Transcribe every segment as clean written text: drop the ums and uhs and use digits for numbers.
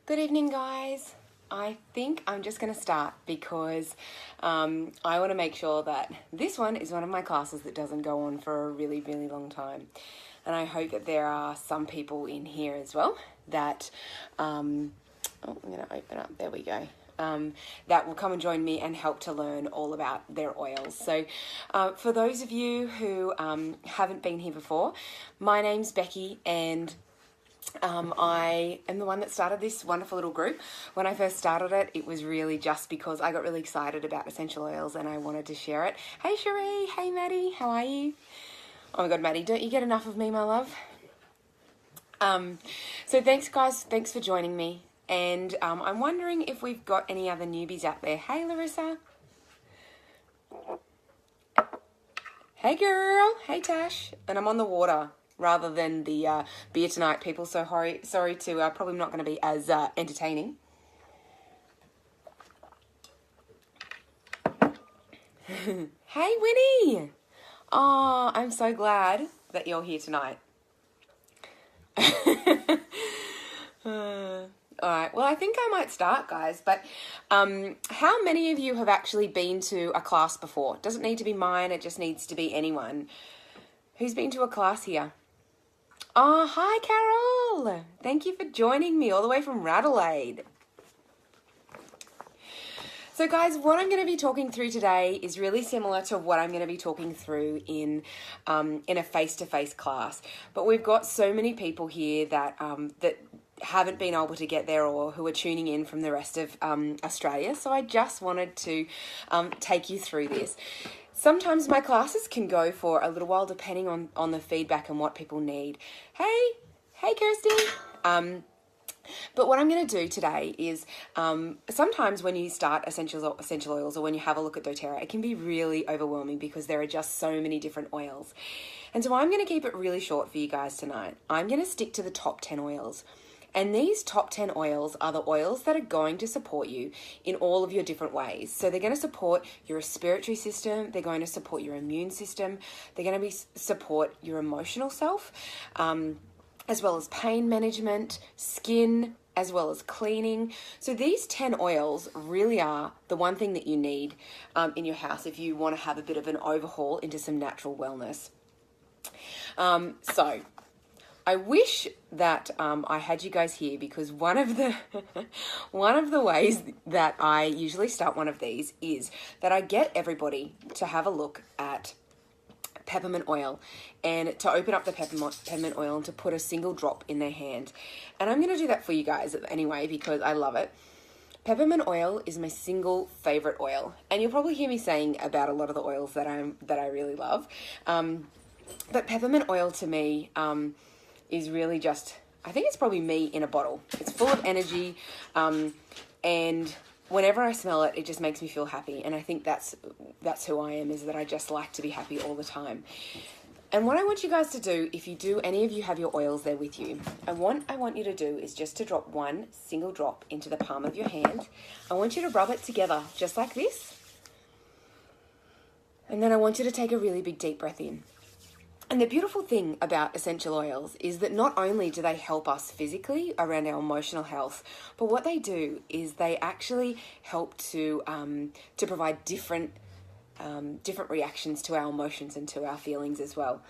Good evening, guys. I think I'm just going to start because I want to make sure that this one is one of my classes that doesn't go on for a really, really long time. And I hope that there are some people in here as well that, I'm going to open up, there we go, that will come and join me and help to learn all about their oils. So for those of you who haven't been here before, my name's Becky and I am the one that started this wonderful little group. When I first started it, it was really just because I got really excited about essential oils and I wanted to share it. Hey Cherie, hey Maddie, how are you? Oh my God, Maddie, don't you get enough of me, my love? So thanks guys, thanks for joining me. And I'm wondering if we've got any other newbies out there. Hey Larissa. Hey girl, hey Tash. And I'm on the water rather than the beer tonight, people. So sorry to probably not going to be as entertaining. Hey Winnie. Oh, I'm so glad that you're here tonight. All right, well, I think I might start, guys, but how many of you have actually been to a class before? It doesn't need to be mine, it just needs to be anyone. Who's been to a class here? Oh, hi, Carol. Thank you for joining me all the way from Radelaide. So guys, what I'm going to be talking through today is really similar to what I'm going to be talking through in a face-to-face class. But we've got so many people here that that haven't been able to get there or who are tuning in from the rest of Australia. So I just wanted to take you through this. Sometimes my classes can go for a little while depending on the feedback and what people need. Hey Kirsty. But what I'm going to do today is sometimes when you start essential oils or when you have a look at doTERRA, it can be really overwhelming because there are just so many different oils. And so I'm going to keep it really short for you guys tonight. I'm going to stick to the top 10 oils. And these top 10 oils are the oils that are going to support you in all of your different ways. So they're going to support your respiratory system. They're going to support your immune system. They're going to support your emotional self, as well as pain management, skin, as well as cleaning. So these 10 oils really are the one thing that you need in your house if you want to have a bit of an overhaul into some natural wellness. So I wish that I had you guys here because one of the ways that I usually start one of these is that I get everybody to have a look at peppermint oil and to open up the peppermint oil and to put a single drop in their hand. And I'm going to do that for you guys anyway because I love it. Peppermint oil is my single favorite oil. And you'll probably hear me saying about a lot of the oils that I really love. But peppermint oil to me is really just, I think it's probably me in a bottle. It's full of energy and whenever I smell it, it just makes me feel happy. And I think that's who I am, is that I just like to be happy all the time. And what I want you guys to do, if you do, any of you have your oils there with you, I want you to do is just to drop one single drop into the palm of your hand. I want you to rub it together just like this. And then I want you to take a really big deep breath in. And the beautiful thing about essential oils is that not only do they help us physically around our emotional health, but what they do is they actually help to provide different reactions to our emotions and to our feelings as well.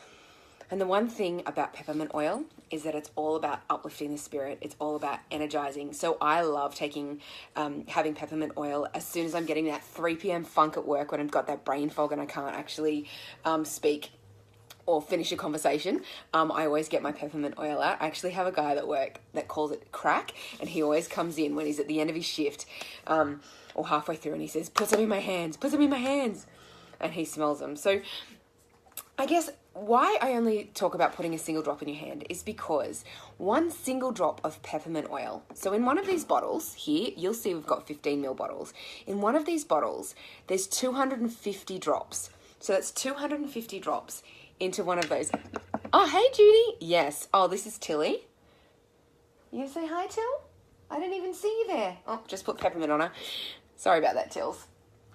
And the one thing about peppermint oil is that it's all about uplifting the spirit. It's all about energizing. So I love having peppermint oil as soon as I'm getting that 3 p.m. funk at work when I've got that brain fog and I can't actually speak or finish a conversation. I always get my peppermint oil out. I actually have a guy at work that calls it crack, and he always comes in when he's at the end of his shift or halfway through and he says, put some in my hands, and he smells them. So I guess why I only talk about putting a single drop in your hand is because one single drop of peppermint oil. So in one of these bottles here, you'll see we've got 15 ml bottles. In one of these bottles, there's 250 drops. So that's 250 drops into one of those. Oh, hey, Judy. Yes. Oh, this is Tilly. You gonna say hi, Till? I didn't even see you there. Oh, just put peppermint on her. Sorry about that, Tills.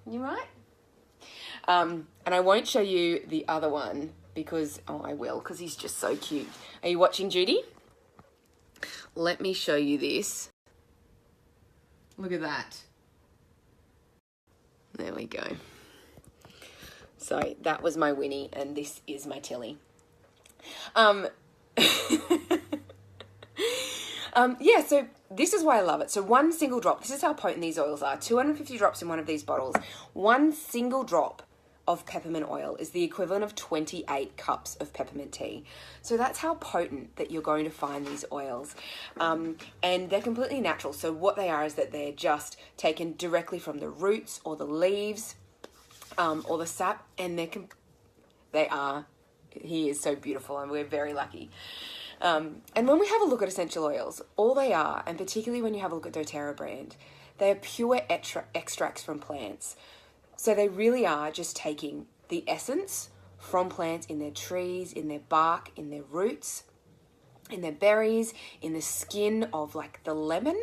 You right? And I won't show you the other one because, oh, I will, because he's just so cute. Are you watching, Judy? Let me show you this. Look at that. There we go. So that was my Winnie, and this is my Tilly. Yeah, so this is why I love it. So one single drop, this is how potent these oils are. 250 drops in one of these bottles. One single drop of peppermint oil is the equivalent of 28 cups of peppermint tea. So that's how potent that you're going to find these oils. And they're completely natural. So what they are is that they're just taken directly from the roots or the leaves or the sap, and he is so beautiful, and we're very lucky. And when we have a look at essential oils, all they are, and particularly when you have a look at doTERRA brand, they are pure extracts from plants. So they really are just taking the essence from plants in their trees, in their bark, in their roots, in their berries, in the skin of like the lemon.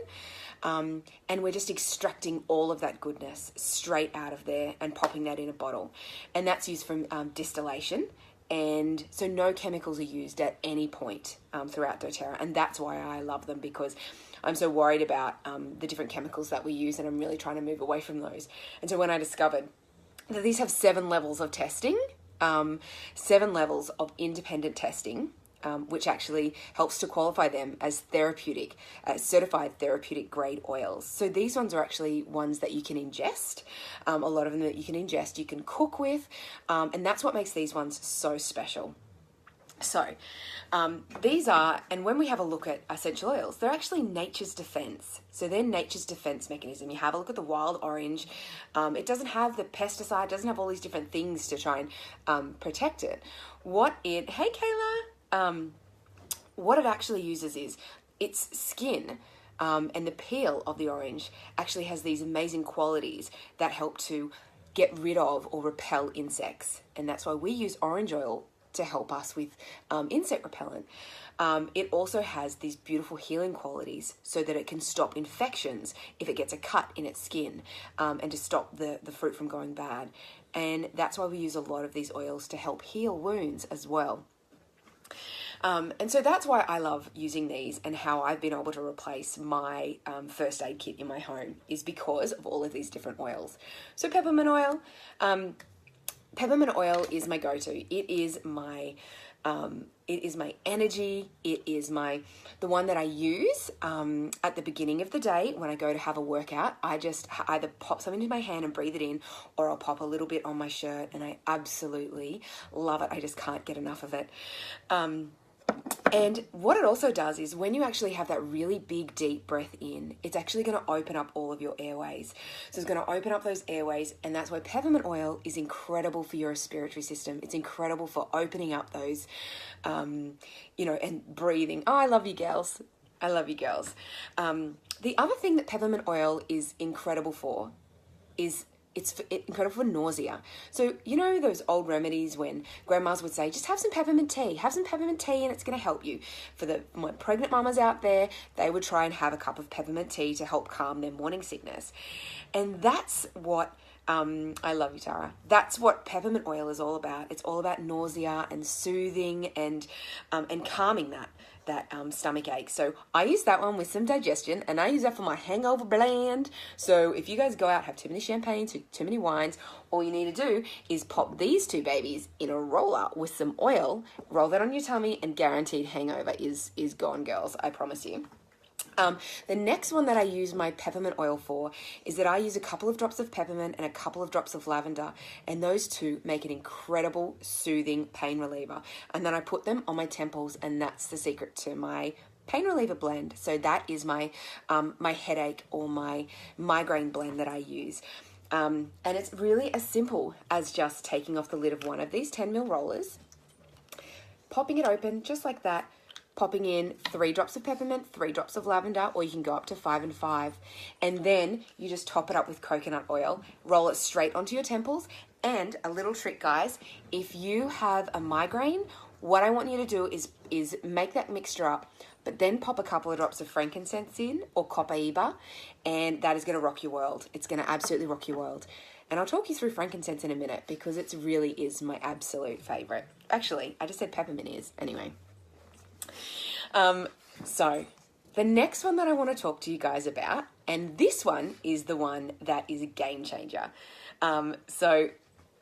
And we're just extracting all of that goodness straight out of there and popping that in a bottle. And that's used from distillation. And so no chemicals are used at any point throughout doTERRA. And that's why I love them, because I'm so worried about the different chemicals that we use, and I'm really trying to move away from those. And so when I discovered that these have 7 levels of testing, 7 levels of independent testing, which actually helps to qualify them as therapeutic, certified therapeutic grade oils. So these ones are actually ones that you can ingest. A lot of them that you can ingest, you can cook with, and that's what makes these ones so special. So these are, and when we have a look at essential oils, they're actually nature's defense. So they're nature's defense mechanism. You have a look at the wild orange. It doesn't have the pesticide, doesn't have all these different things to try and protect it. Hey Kayla, what it actually uses is its skin and the peel of the orange actually has these amazing qualities that help to get rid of or repel insects. And that's why we use orange oil to help us with insect repellent. It also has these beautiful healing qualities so that it can stop infections if it gets a cut in its skin, and to stop the fruit from going bad. And that's why we use a lot of these oils to help heal wounds as well. And so that's why I love using these, and how I've been able to replace my first aid kit in my home is because of all of these different oils. So peppermint oil. Peppermint oil is my go-to. It is my energy. It is the one that I use at the beginning of the day when I go to have a workout. I just either pop something into my hand and breathe it in, or I'll pop a little bit on my shirt, and I absolutely love it. I just can't get enough of it. And what it also does is when you actually have that really big, deep breath in, it's actually going to open up all of your airways. So it's going to open up those airways, and that's why peppermint oil is incredible for your respiratory system. It's incredible for opening up those, and breathing. Oh, I love you, girls. I love you, girls. The other thing that peppermint oil is incredible for is it's incredible for nausea. So, those old remedies when grandmas would say, just have some peppermint tea and it's going to help you. For my pregnant mamas out there, they would try and have a cup of peppermint tea to help calm their morning sickness. And that's what, I love you, Tara. That's what peppermint oil is all about. It's all about nausea and soothing and calming that stomach ache. So I use that one with some digestion, and I use that for my hangover blend. So if you guys go out, have too many champagnes, too many wines, all you need to do is pop these 2 babies in a roller with some oil, roll that on your tummy, and guaranteed hangover is gone, girls. I promise you. The next one that I use my peppermint oil for is that I use a couple of drops of peppermint and a couple of drops of lavender, and those 2 make an incredible soothing pain reliever. And then I put them on my temples, and that's the secret to my pain reliever blend. So that is my my headache or my migraine blend that I use. And it's really as simple as just taking off the lid of one of these 10ml rollers, popping it open just like that, popping in 3 drops of peppermint, 3 drops of lavender, or you can go up to 5 and 5. And then you just top it up with coconut oil, roll it straight onto your temples. And a little trick, guys, if you have a migraine, what I want you to do is make that mixture up, but then pop a couple of drops of frankincense in, or copaiba, and that is going to rock your world. It's going to absolutely rock your world. And I'll talk you through frankincense in a minute, because it really is my absolute favorite. Actually, I just said peppermint is, anyway. So the next one that I want to talk to you guys about, and this one is the one that is a game changer. So,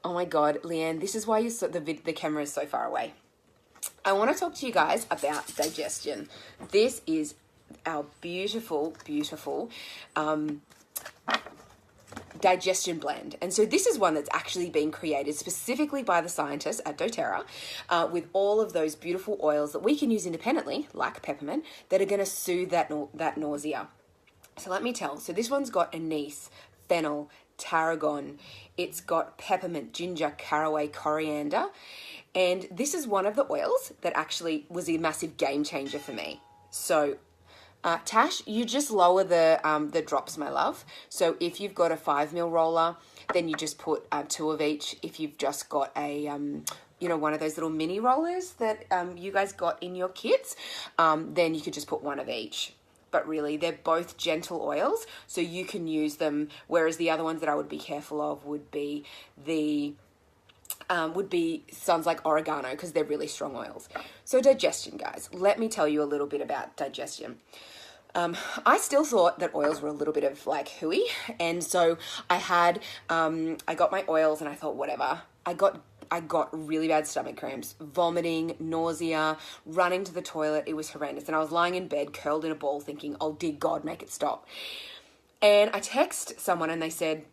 oh my God, Leanne, this is why the camera is so far away. I want to talk to you guys about digestion. This is our beautiful, beautiful digestion blend. And so this is one that's actually been created specifically by the scientists at doTERRA with all of those beautiful oils that we can use independently, like peppermint, that are going to soothe that nausea. So let me tell. So this one's got anise, fennel, tarragon. It's got peppermint, ginger, caraway, coriander. And this is one of the oils that actually was a massive game changer for me. So Tash, you just lower the drops, my love. So if you've got a 5 ml roller, then you just put 2 of each. If you've just got a, one of those little mini rollers that you guys got in your kits, then you could just put 1 of each. But really, they're both gentle oils, so you can use them, whereas the other ones that I would be careful of would be sounds like oregano, because they're really strong oils. So digestion, guys, let me tell you a little bit about digestion. I still thought that oils were a little bit of like hooey, and so I got my oils and I thought, whatever. I got really bad stomach cramps, vomiting, nausea, running to the toilet. It was horrendous. And I was lying in bed, curled in a ball, thinking, oh, dear God, make it stop. And I text someone and they said,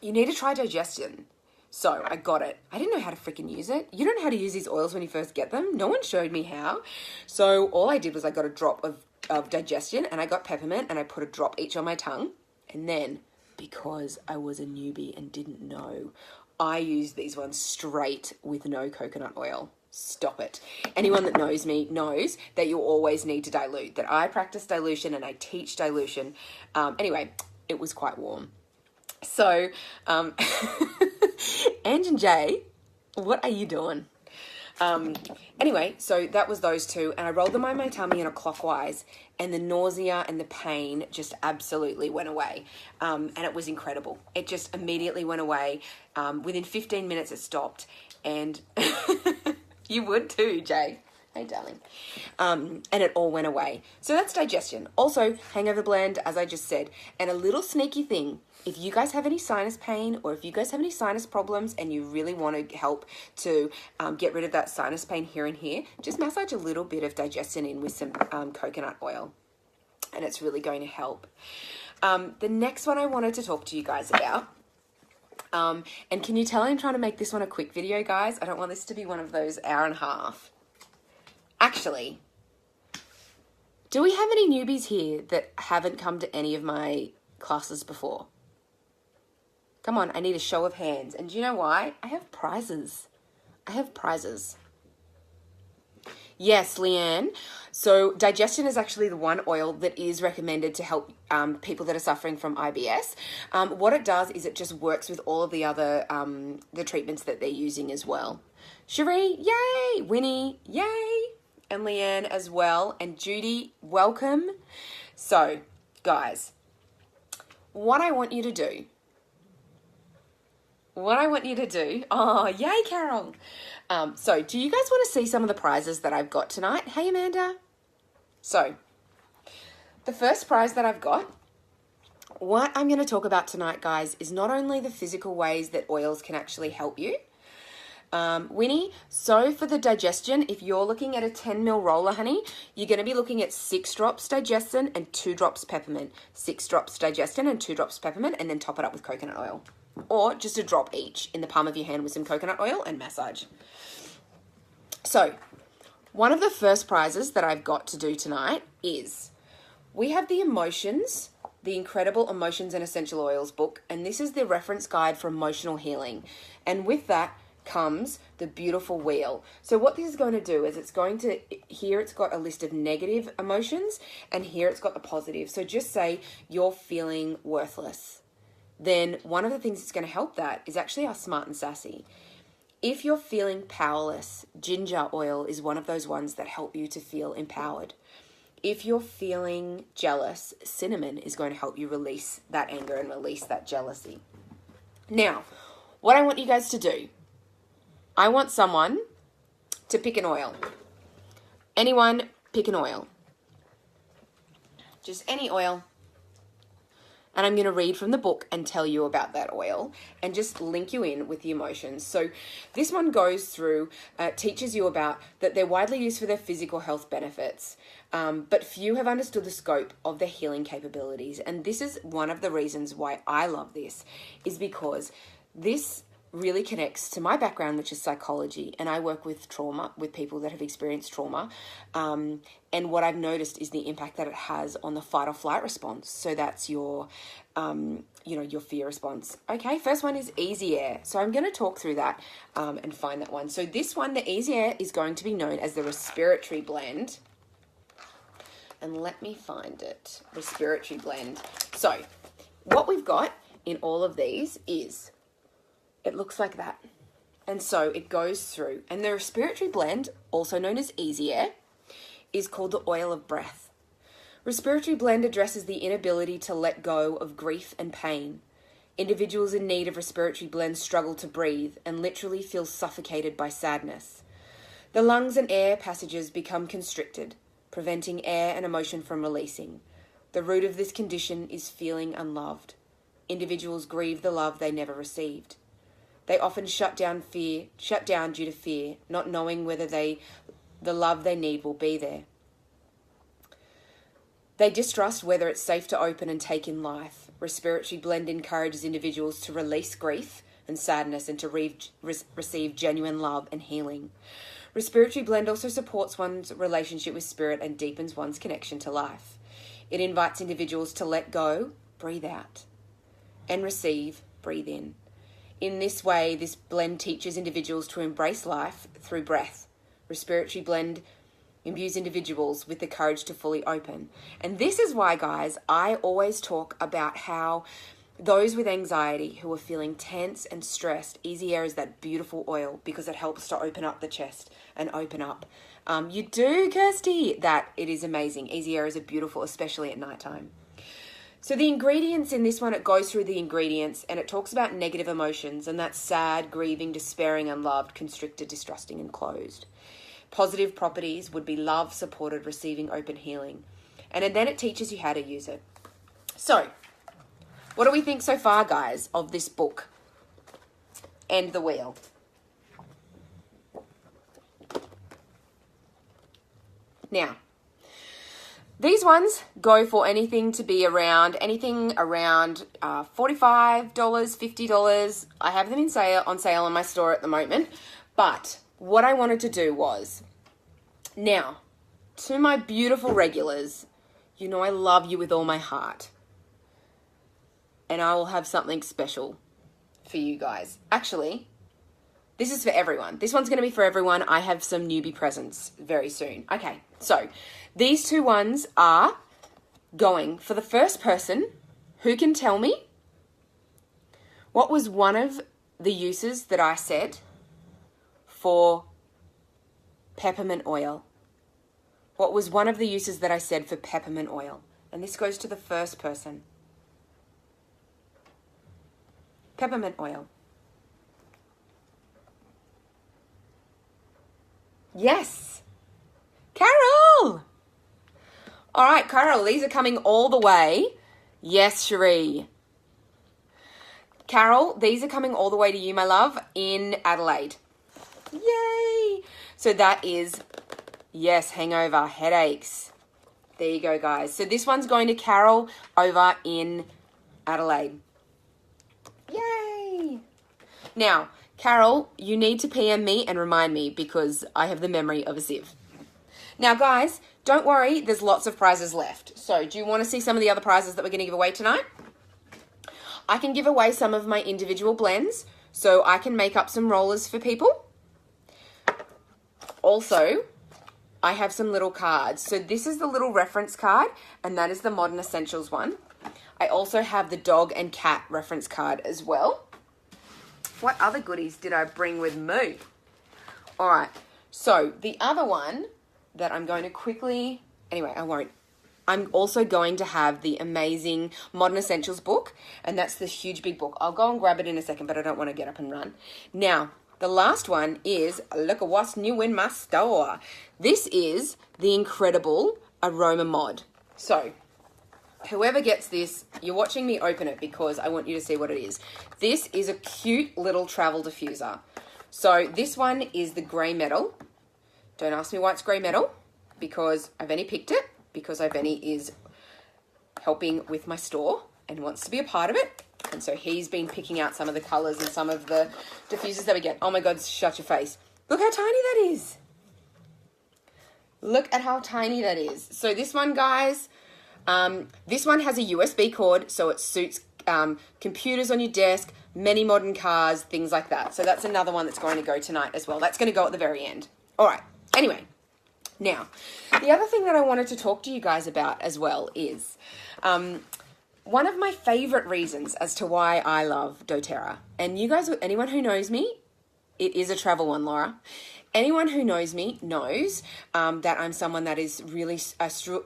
you need to try digestion. So I got it. I didn't know how to freaking use it. You don't know how to use these oils when you first get them. No one showed me how. So all I did was I got a drop of digestion, and I got peppermint, and I put a drop each on my tongue. And then, because I was a newbie and didn't know, I used these ones straight with no coconut oil. Stop it. Anyone that knows me knows that you always need to dilute, that I practice dilution and I teach dilution. Anyway, it was quite warm. So, Ange and Jay, what are you doing? Anyway, so that was those two, and I rolled them on my tummy in a clockwise, and the nausea and the pain just absolutely went away. And it was incredible. It just immediately went away. Within 15 minutes, it stopped, and you would too, Jay. Hey, darling. And it all went away. So that's digestion. Also, hangover blend, as I just said, and a little sneaky thing. If you guys have any sinus pain, or if you guys have any sinus problems and you really want to help to get rid of that sinus pain here and here, just massage a little bit of digestion in with some coconut oil, and it's really going to help. The next one I wanted to talk to you guys about, and can you tell I'm trying to make this one a quick video, guys? I don't want this to be one of those hour and a half. Actually, do we have any newbies here that haven't come to any of my classes before? Come on, I need a show of hands. And do you know why? I have prizes. I have prizes. Yes, Leanne. So digestion is actually the one oil that is recommended to help people that are suffering from IBS. What it does is it just works with all of the other the treatments that they're using as well. Cherie, yay! Winnie, yay! And Leanne as well. And Judy, welcome. So, guys, what I want you to do, oh, yay, Carol. So do you guys want to see some of the prizes that I've got tonight? Hey, Amanda. So the first prize that I've got, what I'm going to talk about tonight, guys, is not only the physical ways that oils can actually help you, Winnie, so for the digestion, if you're looking at a 10 ml roller, honey, you're going to be looking at 6 drops digestin and 2 drops peppermint. 6 drops digestin and 2 drops peppermint, and then top it up with coconut oil. Or just a drop each in the palm of your hand with some coconut oil and massage. So, one of the first prizes that I've got to do tonight is we have the Emotions, the Incredible Emotions and Essential Oils book, and this is the reference guide for emotional healing. And with that comes the beautiful wheel. So what this is going to do is here it's got a list of negative emotions, and here it's got the positive. So just say you're feeling worthless. Then one of the things that's going to help that is actually our Smart and Sassy. If you're feeling powerless, ginger oil is one of those ones that help you to feel empowered. If you're feeling jealous, cinnamon is going to help you release that anger and release that jealousy. Now, what I want you guys to do, I want someone to pick an oil. Anyone pick an oil. just any oil. And I'm going to read from the book and tell you about that oil and just link you in with the emotions. So this one goes through, teaches you about that they're widely used for their physical health benefits, but few have understood the scope of their healing capabilities. And this is one of the reasons why I love this, is because this really connects to my background, which is psychology, and I work with trauma, with people that have experienced trauma, and what I've noticed is the impact that it has on the fight or flight response. So that's your, your fear response. Okay, first one is easy air. So I'm going to talk through that and find that one. So this one, the easy air, is going to be known as the respiratory blend. And let me find it. Respiratory blend. So what we've got in all of these is, it looks like that. And so it goes through. And the respiratory blend, also known as easy air, is called the oil of breath. Respiratory blend addresses the inability to let go of grief and pain. Individuals in need of respiratory blend struggle to breathe and literally feel suffocated by sadness. The lungs and air passages become constricted, preventing air and emotion from releasing. The root of this condition is feeling unloved. Individuals grieve the love they never received. They often shut down due to fear, not knowing whether the love they need will be there. They distrust whether it's safe to open and take in life. Respiratory blend encourages individuals to release grief and sadness and to receive genuine love and healing. Respiratory blend also supports one's relationship with spirit and deepens one's connection to life. It invites individuals to let go, breathe out, and receive, breathe in. In this way, this blend teaches individuals to embrace life through breath. Respiratory blend imbues individuals with the courage to fully open. And this is why, guys, I always talk about how those with anxiety who are feeling tense and stressed, easy air is that beautiful oil because it helps to open up the chest and open up. You do, Kirsty, that it is amazing. Easy air is a beautiful, especially at nighttime. So the ingredients in this one, it goes through the ingredients and it talks about negative emotions, and that's sad, grieving, despairing, unloved, constricted, distrusting, and closed. Positive properties would be love, supported, receiving, open, healing. And then it teaches you how to use it. So, what do we think so far, guys, of this book and the wheel? Now, these ones go for anything around $45, $50. I have them on sale in my store at the moment. But what I wanted to do was, now, to my beautiful regulars, you know I love you with all my heart. And I will have something special for you guys. Actually, this is for everyone. This one's going to be for everyone. I have some newbie presents very soon. Okay, so these two ones are going for the first person who can tell me what was one of the uses that I said for peppermint oil. What was one of the uses that I said for peppermint oil? And this goes to the first person. Peppermint oil. Yes. Carol! All right, Carol, these are coming all the way. Yes, Cherie. Carol, these are coming all the way to you, my love, in Adelaide. Yay! So that is, yes, hangover, headaches. There you go, guys. So this one's going to Carol over in Adelaide. Yay! Now, Carol, you need to PM me and remind me because I have the memory of a sieve. Now, guys, don't worry. There's lots of prizes left. So do you want to see some of the other prizes that we're going to give away tonight? I can give away some of my individual blends, so I can make up some rollers for people. Also, I have some little cards. So this is the little reference card, and that is the Modern Essentials one. I also have the dog and cat reference card as well. What other goodies did I bring with me? All right, so the other one that I'm going to quickly, anyway, I won't. I'm also going to have the amazing Modern Essentials book, and that's the huge big book. I'll go and grab it in a second, but I don't want to get up and run. Now, the last one is, look at what's new in my store. This is the incredible Aroma Mod. So, whoever gets this, you're watching me open it because I want you to see what it is. This is a cute little travel diffuser. So this one is the grey metal. Don't ask me why it's grey metal, because Iveni picked it, because Iveni is helping with my store and wants to be a part of it. And so he's been picking out some of the colours and some of the diffusers that we get. Oh my God, shut your face. Look how tiny that is. Look at how tiny that is. So this one, guys, this one has a USB cord, so it suits computers on your desk, many modern cars, things like that. So that's another one that's going to go tonight as well. That's going to go at the very end. All right. Anyway, now, the other thing that I wanted to talk to you guys about as well is one of my favorite reasons as to why I love doTERRA. And you guys, anyone who knows me, it is a travel one, Laura. Anyone who knows me knows that I'm someone that is really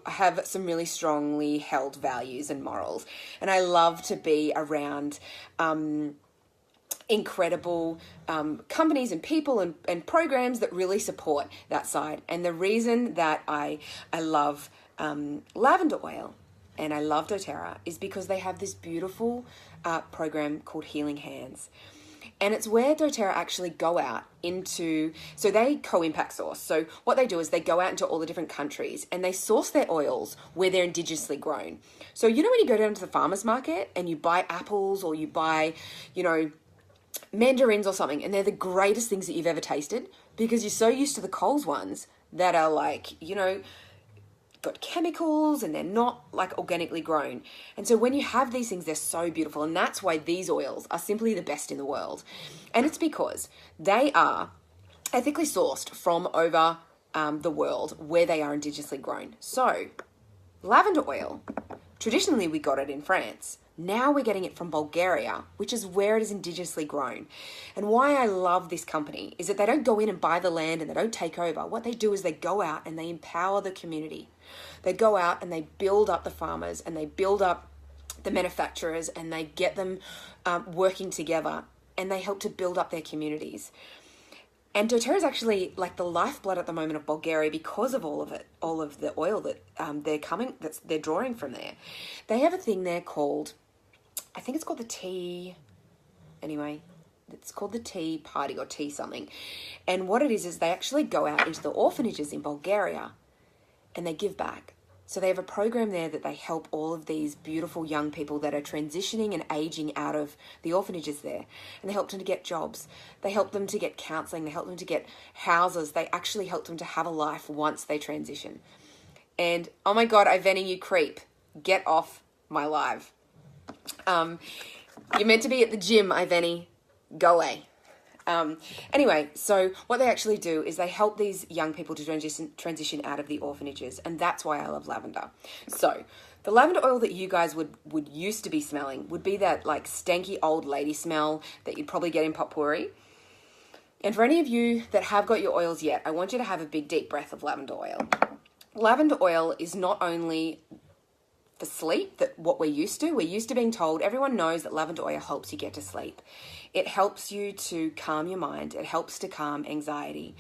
have some really strongly held values and morals, and I love to be around incredible companies and people and programs that really support that side. And the reason that I love lavender oil and I love doTERRA is because they have this beautiful program called Healing Hands. And it's where doTERRA actually go out into, so they co-impact source. So what they do is they go out into all the different countries and they source their oils where they're indigenously grown. So you know when you go down to the farmer's market and you buy apples or you buy, you know, mandarins or something, and they're the greatest things that you've ever tasted because you're so used to the Coles ones that are like, you know, got chemicals and they're not like organically grown. And so when you have these things, they're so beautiful. And that's why these oils are simply the best in the world. And it's because they are ethically sourced from over the world where they are indigenously grown. So lavender oil, traditionally we got it in France. Now we're getting it from Bulgaria, which is where it is indigenously grown. And why I love this company is that they don't go in and buy the land and they don't take over. What they do is they go out and they empower the community. They go out and they build up the farmers and they build up the manufacturers and they get them working together and they help to build up their communities. And doTERRA is actually like the lifeblood at the moment of Bulgaria because of all of it, all of the oil that they're drawing from there. They have a thing there called, I think it's called the tea, anyway, it's called the tea party or tea something. And what it is they actually go out into the orphanages in Bulgaria and they give back. So they have a program there that they help all of these beautiful young people that are transitioning and aging out of the orphanages there. And they help them to get jobs. They help them to get counselling. They help them to get houses. They actually help them to have a life once they transition. And, oh my God, Iveni, you creep. Get off my live. You're meant to be at the gym, Iveni. Go away. Anyway, so what they actually do is they help these young people to transition out of the orphanages, and that's why I love lavender. So the lavender oil that you guys would used to be smelling would be that like stanky old lady smell that you'd probably get in potpourri. And for any of you that have got your oils yet, I want you to have a big deep breath of lavender oil. Lavender oil is not only for sleep, that what we're used to being told, everyone knows that lavender oil helps you get to sleep. It helps you to calm your mind. It helps to calm anxiety.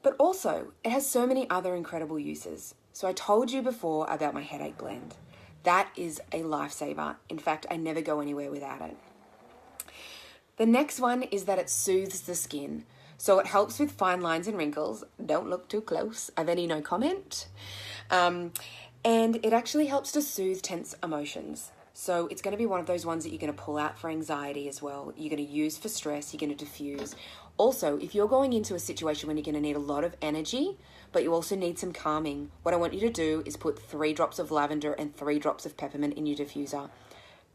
But also, it has so many other incredible uses. So I told you before about my headache blend. That is a lifesaver. In fact, I never go anywhere without it. The next one is that it soothes the skin. So it helps with fine lines and wrinkles. Don't look too close. I've any no comment. And it actually helps to soothe tense emotions. So it's going to be one of those ones that you're going to pull out for anxiety as well. You're going to use for stress. You're going to diffuse. Also, if you're going into a situation when you're going to need a lot of energy, but you also need some calming, what I want you to do is put 3 drops of lavender and 3 drops of peppermint in your diffuser.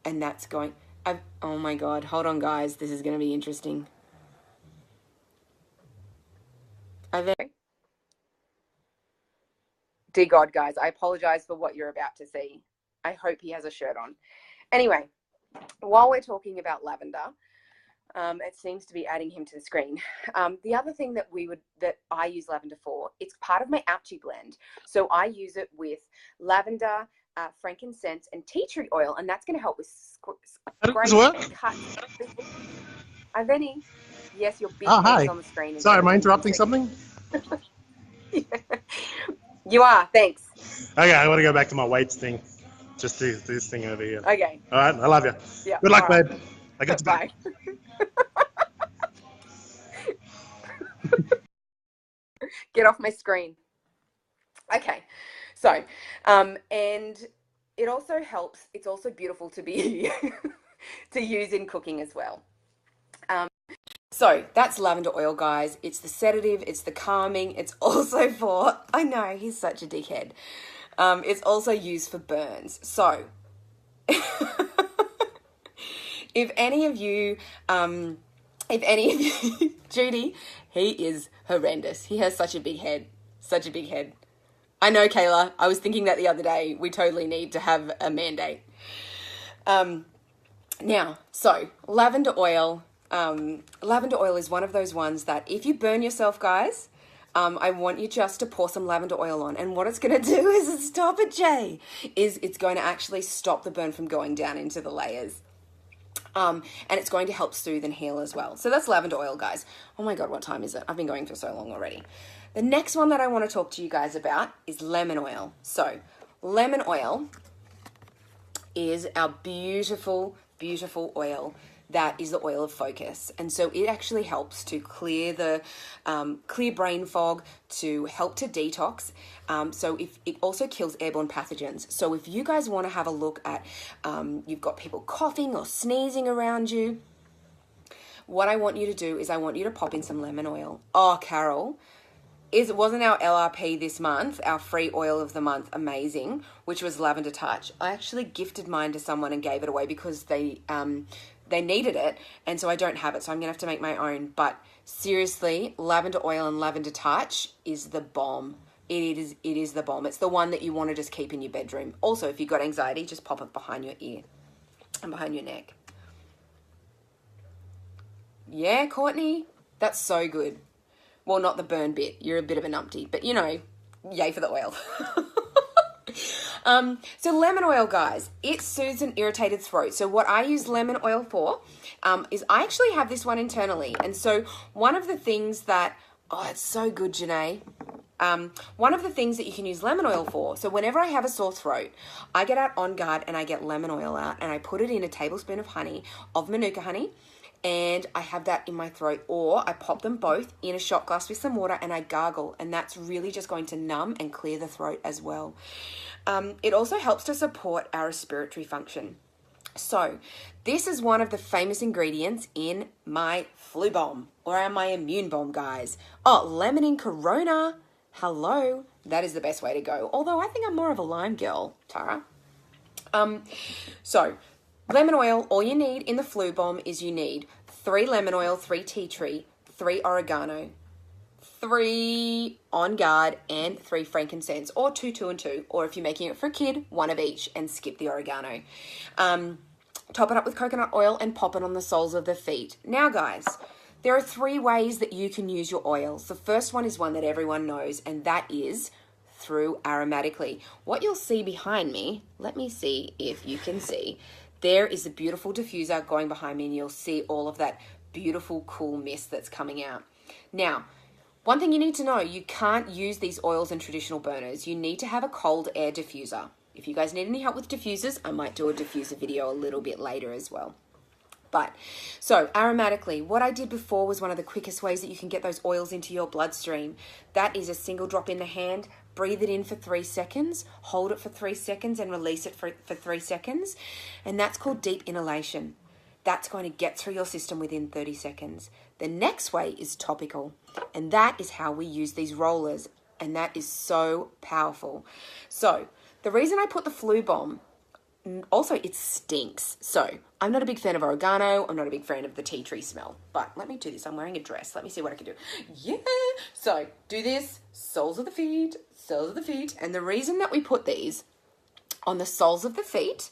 And that's going... oh my God. Hold on, guys. This is going to be interesting. Dear God, guys, I apologize for what you're about to see. I hope he has a shirt on. Anyway, while we're talking about lavender, it seems to be adding him to the screen. The other thing that I use lavender for, it's part of my ouchie blend. So I use it with lavender, frankincense, and tea tree oil, and that's going to help with cuts. Iveni, yes, your big face on the screen. Sorry, am I interrupting something? You are, thanks. Okay, I want to go back to my weights thing. just do this thing over here. Okay. All right, I love you. Yeah. Good luck, All right. babe. I got to bed. Bye. Get off my screen. Okay. So, and it also helps. It's also beautiful to be to use in cooking as well. So that's lavender oil, guys. It's the sedative, it's the calming, it's also for, I know, he's such a dickhead. It's also used for burns. So, if any of you, Judy, he is horrendous. He has such a big head, such a big head. I know, Kayla, I was thinking that the other day. We totally need to have a mandate. Now, so lavender oil is one of those ones that if you burn yourself, guys, I want you just to pour some lavender oil on. And what it's going to do is stop it, Jay, is it's going to actually stop the burn from going down into the layers. And it's going to help soothe and heal as well. So that's lavender oil, guys. Oh my God, what time is it? I've been going for so long already. The next one that I want to talk to you guys about is lemon oil. So lemon oil is our beautiful, beautiful oil that is the oil of focus. And so it actually helps to clear the clear brain fog, to help to detox. So if it also kills airborne pathogens. So if you guys want to have a look at, you've got people coughing or sneezing around you, what I want you to do is I want you to pop in some lemon oil. Oh, Carol, wasn't our LRP this month, our free oil of the month, amazing, which was Lavender Touch. I actually gifted mine to someone and gave it away because they needed it, and so I don't have it, so I'm gonna have to make my own. But seriously, lavender oil and Lavender Touch is the bomb. It is the bomb. It's the one that you want to just keep in your bedroom. Also, if you've got anxiety, just pop it behind your ear and behind your neck. Yeah, Courtney, that's so good. Well, not the burn bit. You're a bit of a numpty, but you know, yay for the oil. So lemon oil, guys, it soothes an irritated throat. So what I use lemon oil for is I actually have this one internally. And so one of the things that, oh, it's so good, Janae. One of the things that you can use lemon oil for, so whenever I have a sore throat, I get out On Guard and I get lemon oil out and I put it in a tablespoon of honey, of Manuka honey, and I have that in my throat, or I pop them both in a shot glass with some water and I gargle, and that's really just going to numb and clear the throat as well. It also helps to support our respiratory function. So this is one of the famous ingredients in my flu bomb, or my immune bomb, guys. Oh, lemon in Corona. Hello. That is the best way to go. Although I think I'm more of a lime girl, Tara. So lemon oil, all you need in the flu bomb is you need 3 lemon oil, 3 tea tree, 3 oregano, 3 On Guard, and 3 frankincense, or 2, 2, and 2. Or if you're making it for a kid, 1 of each and skip the oregano. Top it up with coconut oil and pop it on the soles of the feet. Now, guys, there are 3 ways that you can use your oils. The first one is one that everyone knows, and that is through aromatically. What you'll see behind me, let me see if you can see, there is a beautiful diffuser going behind me, and you'll see all of that beautiful, cool mist that's coming out. Now, one thing you need to know, you can't use these oils in traditional burners. You need to have a cold air diffuser. If you guys need any help with diffusers, I might do a diffuser video a little bit later as well. But, so aromatically, what I did before was one of the quickest ways that you can get those oils into your bloodstream. That is a single drop in the hand, breathe it in for 3 seconds, hold it for 3 seconds, and release it for 3 seconds. And that's called deep inhalation. That's going to get through your system within 30 seconds. The next way is topical, and that is how we use these rollers, and that is so powerful. So the reason I put the flu bomb, also it stinks. So I'm not a big fan of oregano. I'm not a big fan of the tea tree smell, but let me do this. I'm wearing a dress. Let me see what I can do. Yeah. So do this, soles of the feet, soles of the feet. And the reason that we put these on the soles of the feet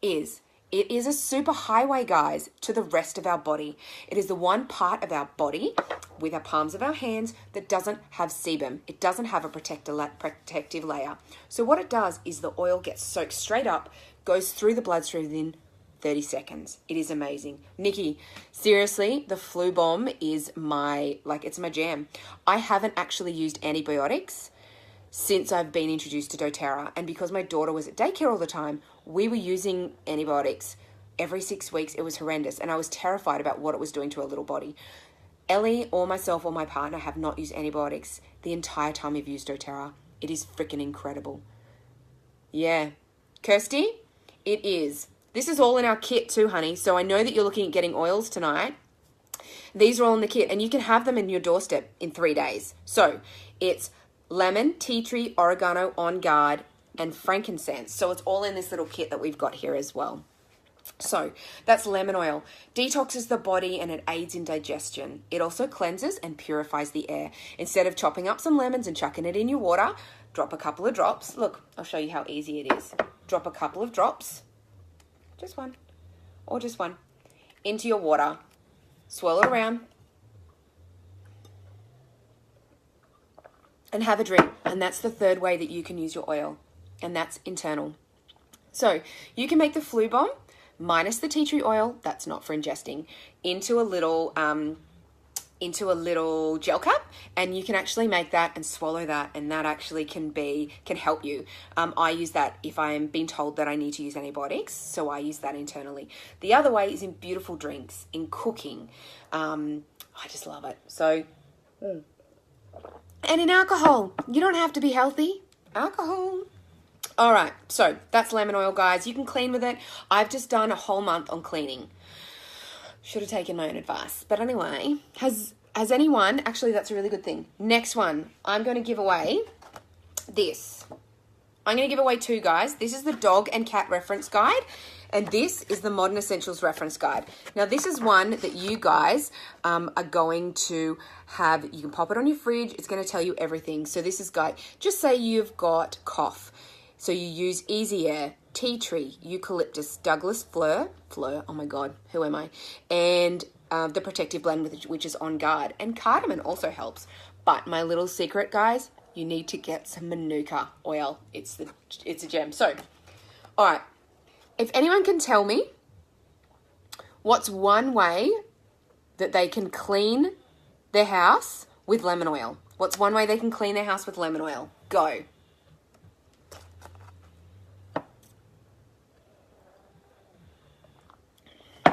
is it is a super highway, guys, to the rest of our body. It is the one part of our body with our palms of our hands that doesn't have sebum. It doesn't have a protective layer. So what it does is the oil gets soaked straight up, goes through the bloodstream within 30 seconds. It is amazing. Nikki, seriously, the flu bomb is it's my jam. I haven't actually used antibiotics since I've been introduced to doTERRA. And because my daughter was at daycare all the time, we were using antibiotics every 6 weeks. It was horrendous. And I was terrified about what it was doing to her little body. Ellie or myself or my partner have not used antibiotics the entire time we've used doTERRA. It is freaking incredible. Yeah. Kirsty, it is. This is all in our kit too, honey. So I know that you're looking at getting oils tonight. These are all in the kit, and you can have them in your doorstep in 3 days. So it's lemon, tea tree, oregano, on guard, and frankincense. So it's all in this little kit that we've got here as well. So that's lemon oil. Detoxes the body and it aids in digestion. It also cleanses and purifies the air. Instead of chopping up some lemons and chucking it in your water, drop a couple of drops. Look, I'll show you how easy it is. Drop a couple of drops, just one, into your water. Swirl it around. And have a drink. And that's the third way that you can use your oil. And that's internal. So you can make the flu bomb minus the tea tree oil. That's not for ingesting. Into a little gel cap, and you can actually make that and swallow that, and that actually can help you. I use that if I'm being told that I need to use antibiotics, so I use that internally. The other way is in beautiful drinks, in cooking. I just love it. So, and in alcohol, you don't have to be healthy. Alcohol. All right, so that's lemon oil, guys. You can clean with it. I've just done a whole month on cleaning. Should have taken my own advice. But anyway, has anyone, actually that's a really good thing. Next one, I'm going to give away this. I'm going to give away two, guys. This is the dog and cat reference guide, and this is the Modern Essentials reference guide. Now, this is one that you guys are going to have. You can pop it on your fridge. It's going to tell you everything. So this is guide. Just say you've got cough. So you use Easy Air, tea tree, eucalyptus, Douglas fir, oh my God, who am I? And the protective blend, which is on guard. And cardamom also helps. But my little secret, guys, you need to get some manuka oil. It's a gem. So, all right. If anyone can tell me what's one way that they can clean their house with lemon oil. What's one way they can clean their house with lemon oil? Go.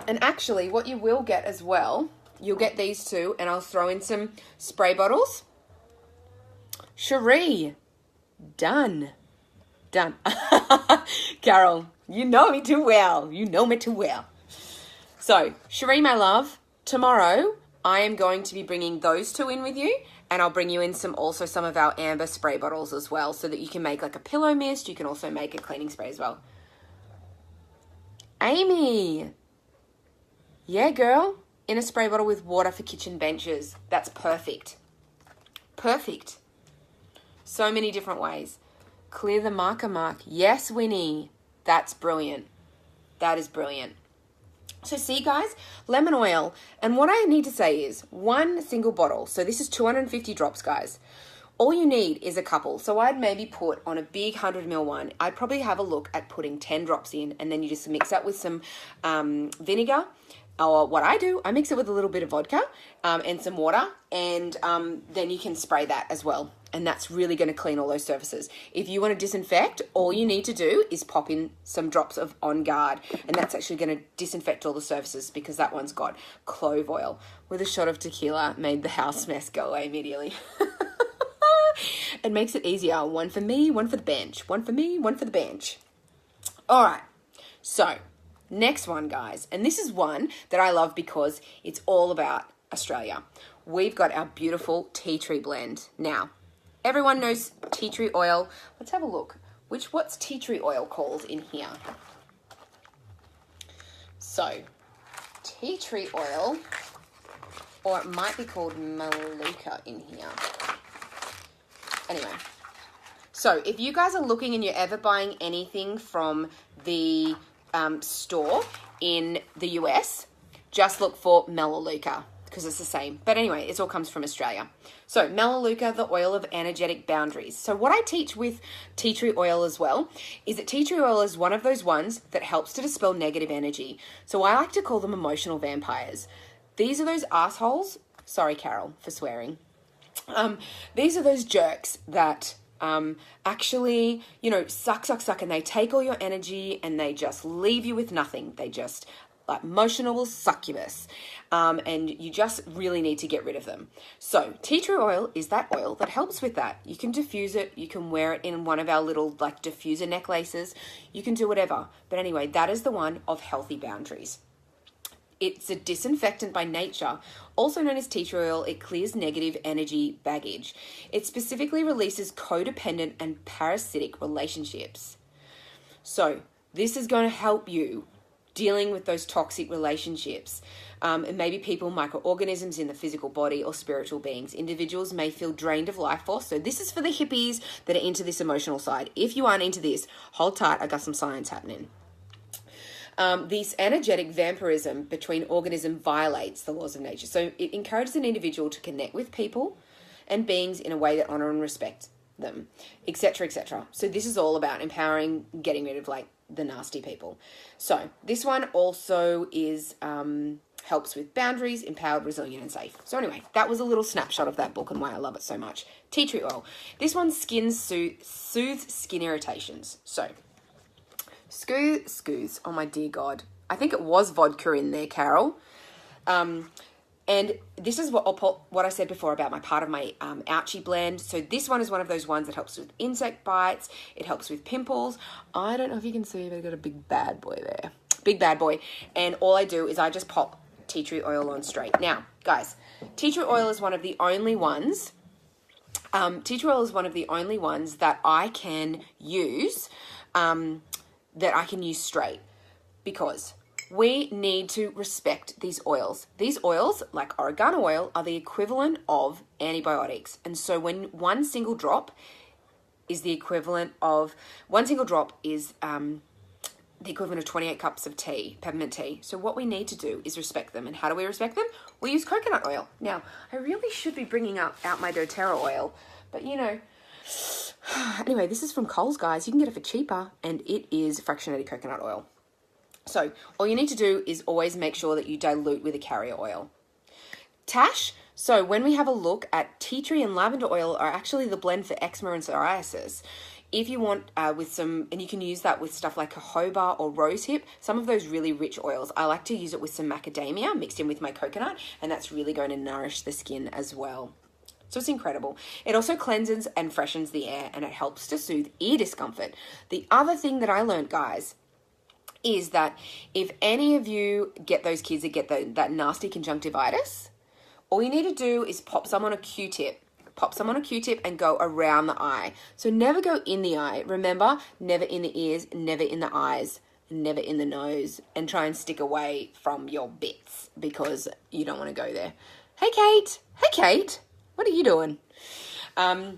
And actually, what you will get as well, you'll get these two, and I'll throw in some spray bottles. Cherie, done. Carol, you know me too well. So, Cherie, my love, tomorrow I am going to be bringing those two in with you, and I'll bring you in some of our amber spray bottles as well, so that you can make like a pillow mist. You can also make a cleaning spray as well. Amy. Yeah, girl, in a spray bottle with water for kitchen benches. That's perfect. Perfect. So many different ways. Clear the marker mark. Yes, Winnie. That's brilliant. That is brilliant. So see, guys, lemon oil. And what I need to say is one single bottle. So this is 250 drops, guys. All you need is a couple. So I'd maybe put on a big 100 ml one. I'd probably have a look at putting 10 drops in, and then you just mix that with some vinegar. Or what I do, I mix it with a little bit of vodka and some water, and then you can spray that as well. And that's really going to clean all those surfaces. If you want to disinfect, all you need to do is pop in some drops of On Guard, and that's actually going to disinfect all the surfaces, because that one's got clove oil. With a shot of tequila, made the house mess go away immediately. It makes it easier. One for me, one for the bench. One for me, one for the bench. All right, so next one, guys, and this is one that I love because it's all about Australia. We've got our beautiful tea tree blend. Now, everyone knows tea tree oil. Let's have a look. What's tea tree oil called in here? So, tea tree oil, or it might be called Maluka in here. Anyway, so if you guys are looking and you're ever buying anything from the store in the US, just look for Melaleuca, because it's the same. But anyway, it all comes from Australia. So Melaleuca, the oil of energetic boundaries. So what I teach with tea tree oil as well is that tea tree oil is one of those ones that helps to dispel negative energy. So I like to call them emotional vampires. These are those assholes. Sorry, Carol, for swearing. These are those jerks that actually, suck, and they take all your energy and they just leave you with nothing. They just, like, emotional succubus. And you just really need to get rid of them. So tea tree oil is that oil that helps with that. You can diffuse it. You can wear it in one of our little, like, diffuser necklaces. You can do whatever. But anyway, that is the one of healthy boundaries. It's a disinfectant by nature, also known as tea tree oil. It clears negative energy baggage. It specifically releases codependent and parasitic relationships. So this is going to help you dealing with those toxic relationships. And maybe people, microorganisms in the physical body, or spiritual beings. Individuals may feel drained of life force. So this is for the hippies that are into this emotional side. If you aren't into this, hold tight. I got some science happening. This energetic vampirism between organism violates the laws of nature. So it encourages an individual to connect with people and beings in a way that honor and respect them, etc., etc. So this is all about empowering, getting rid of, like, the nasty people. So this one also is helps with boundaries, empowered, resilient, and safe. So anyway, that was a little snapshot of that book and why I love it so much. Tea tree oil. This one soothes skin irritations. So Scoos. Oh my dear God. I think it was vodka in there, Carol. And this is what I said before about my part of my ouchie blend. So this one is one of those ones that helps with insect bites. It helps with pimples. I don't know if you can see, but I've got a big bad boy there. Big bad boy. And all I do is I just pop tea tree oil on straight. Now, guys, tea tree oil is one of the only ones. Tea tree oil is one of the only ones that I can use. That I can use straight, because we need to respect these oils. These oils, like oregano oil, are the equivalent of antibiotics. And so when one single drop is the equivalent of 28 cups of tea, peppermint tea. So what we need to do is respect them. And how do we respect them? We use coconut oil. Now, I really should be bringing out my doTERRA oil, but anyway, this is from Coles, guys. You can get it for cheaper, and it is fractionated coconut oil. So all you need to do is always make sure that you dilute with a carrier oil. Tash, so when we have a look at tea tree and lavender oil are actually the blend for eczema and psoriasis. If you want and you can use that with stuff like jojoba or rosehip, some of those really rich oils. I like to use it with some macadamia mixed in with my coconut, and that's really going to nourish the skin as well. So it's incredible. It also cleanses and freshens the air, and it helps to soothe ear discomfort. The other thing that I learned, guys, is that if any of you get those kids that get that nasty conjunctivitis, all you need to do is pop some on a Q-tip. Pop some on a Q-tip and go around the eye. So never go in the eye. Remember, never in the ears, never in the eyes, never in the nose, and try and stick away from your bits because you don't want to go there. Hey, Kate. Hey, Kate. What are you doing? Anyway,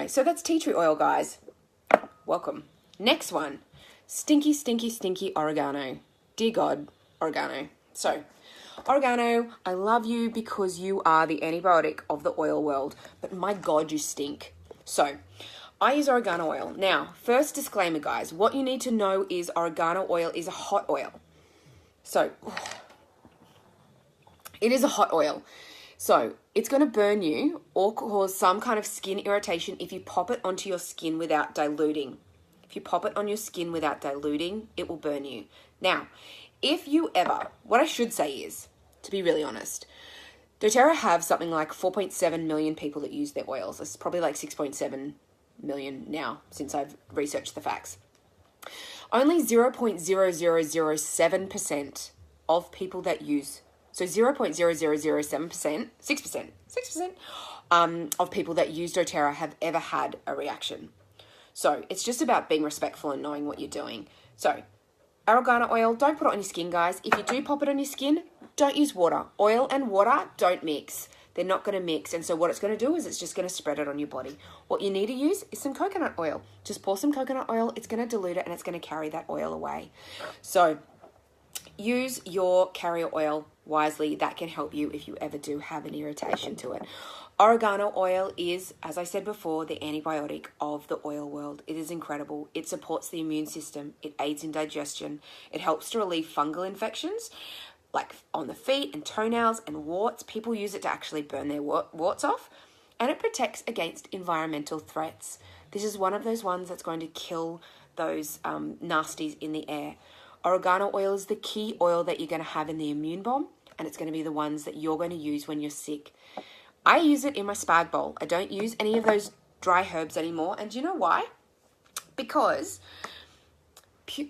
so that's tea tree oil, guys. Welcome. Next one, stinky, stinky, stinky oregano. Dear God, oregano. So, oregano, I love you because you are the antibiotic of the oil world, but my God, you stink. So, I use oregano oil. Now, first disclaimer, guys, what you need to know is oregano oil is a hot oil. So, it is a hot oil. So it's going to burn you or cause some kind of skin irritation if you pop it onto your skin without diluting. If you pop it on your skin without diluting, it will burn you. Now, what I should say is, to be really honest, doTERRA have something like 4.7 million people that use their oils. It's probably like 6.7 million now since I've researched the facts. Only 0.0007% of people that use, so 0.0007%, 6% of people that use doTERRA have ever had a reaction. So it's just about being respectful and knowing what you're doing. So oregano oil, don't put it on your skin, guys. If you do pop it on your skin, don't use water. Oil and water don't mix. They're not going to mix. And so what it's going to do is it's just going to spread it on your body. What you need to use is some coconut oil. Just pour some coconut oil. It's going to dilute it and it's going to carry that oil away. So use your carrier oil wisely. That can help you if you ever do have an irritation to it. Oregano oil is, as I said before, the antibiotic of the oil world. It is incredible. It supports the immune system. It aids in digestion. It helps to relieve fungal infections, like on the feet and toenails and warts. People use it to actually burn their warts off. and it protects against environmental threats. This is one of those ones that's going to kill those nasties in the air. Oregano oil is the key oil that you're going to have in the immune bomb, and it's going to be the ones that you're going to use when you're sick. I use it in my spag bowl. I don't use any of those dry herbs anymore. And do you know why? Because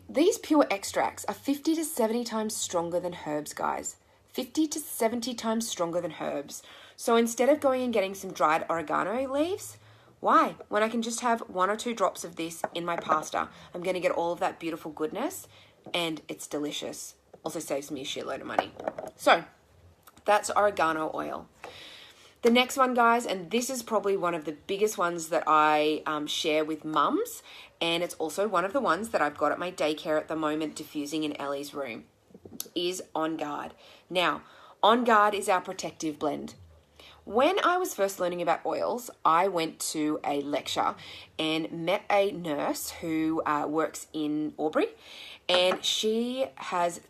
these pure extracts are 50 to 70 times stronger than herbs, guys. 50 to 70 times stronger than herbs. So instead of going and getting some dried oregano leaves, why? When I can just have 1 or 2 drops of this in my pasta, I'm going to get all of that beautiful goodness, and it's delicious. Also saves me a shitload of money. So that's oregano oil. The next one, guys, and this is probably one of the biggest ones that I share with mums, and it's also one of the ones that I've got at my daycare at the moment, diffusing in Ellie's room, is On Guard. Now, On Guard is our protective blend. When I was first learning about oils, I went to a lecture and met a nurse who works in Albury, and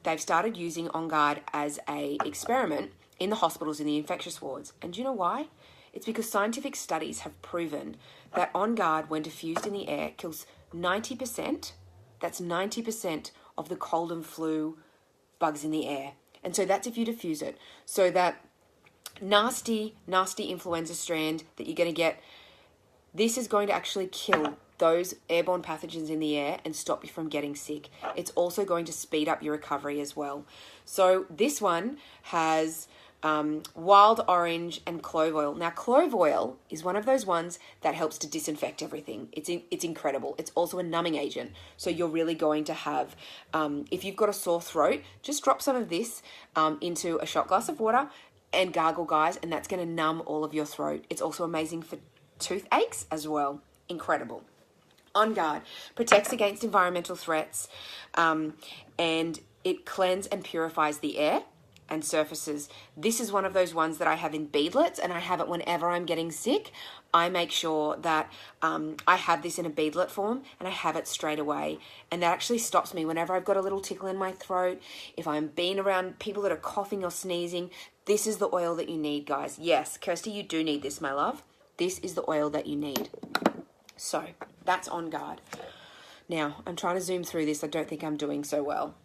they've started using On Guard as a experiment in the hospitals in the infectious wards. And do you know why? It's because scientific studies have proven that On Guard, when diffused in the air, kills 90%, that's 90% of the cold and flu bugs in the air. And so that's if you diffuse it. So that nasty influenza strand that you're going to get, this is going to actually kill those airborne pathogens in the air and stop you from getting sick. It's also going to speed up your recovery as well. So this one has wild orange and clove oil. Now, clove oil is one of those ones that helps to disinfect everything. It's incredible. It's also a numbing agent. So you're really going to have, if you've got a sore throat, just drop some of this into a shot glass of water and gargle, guys, and that's going to numb all of your throat. It's also amazing for toothaches as well. Incredible. On Guard protects against environmental threats, and it cleanses and purifies the air and surfaces. This is one of those ones that I have in beadlets, and I have it whenever I'm getting sick. I make sure that I have this in a beadlet form, and I have it straight away. And that actually stops me whenever I've got a little tickle in my throat. If I'm being around people that are coughing or sneezing, this is the oil that you need, guys. Yes, Kirsty, you do need this, my love. This is the oil that you need. So that's On Guard. Now, I'm trying to zoom through this. I don't think I'm doing so well.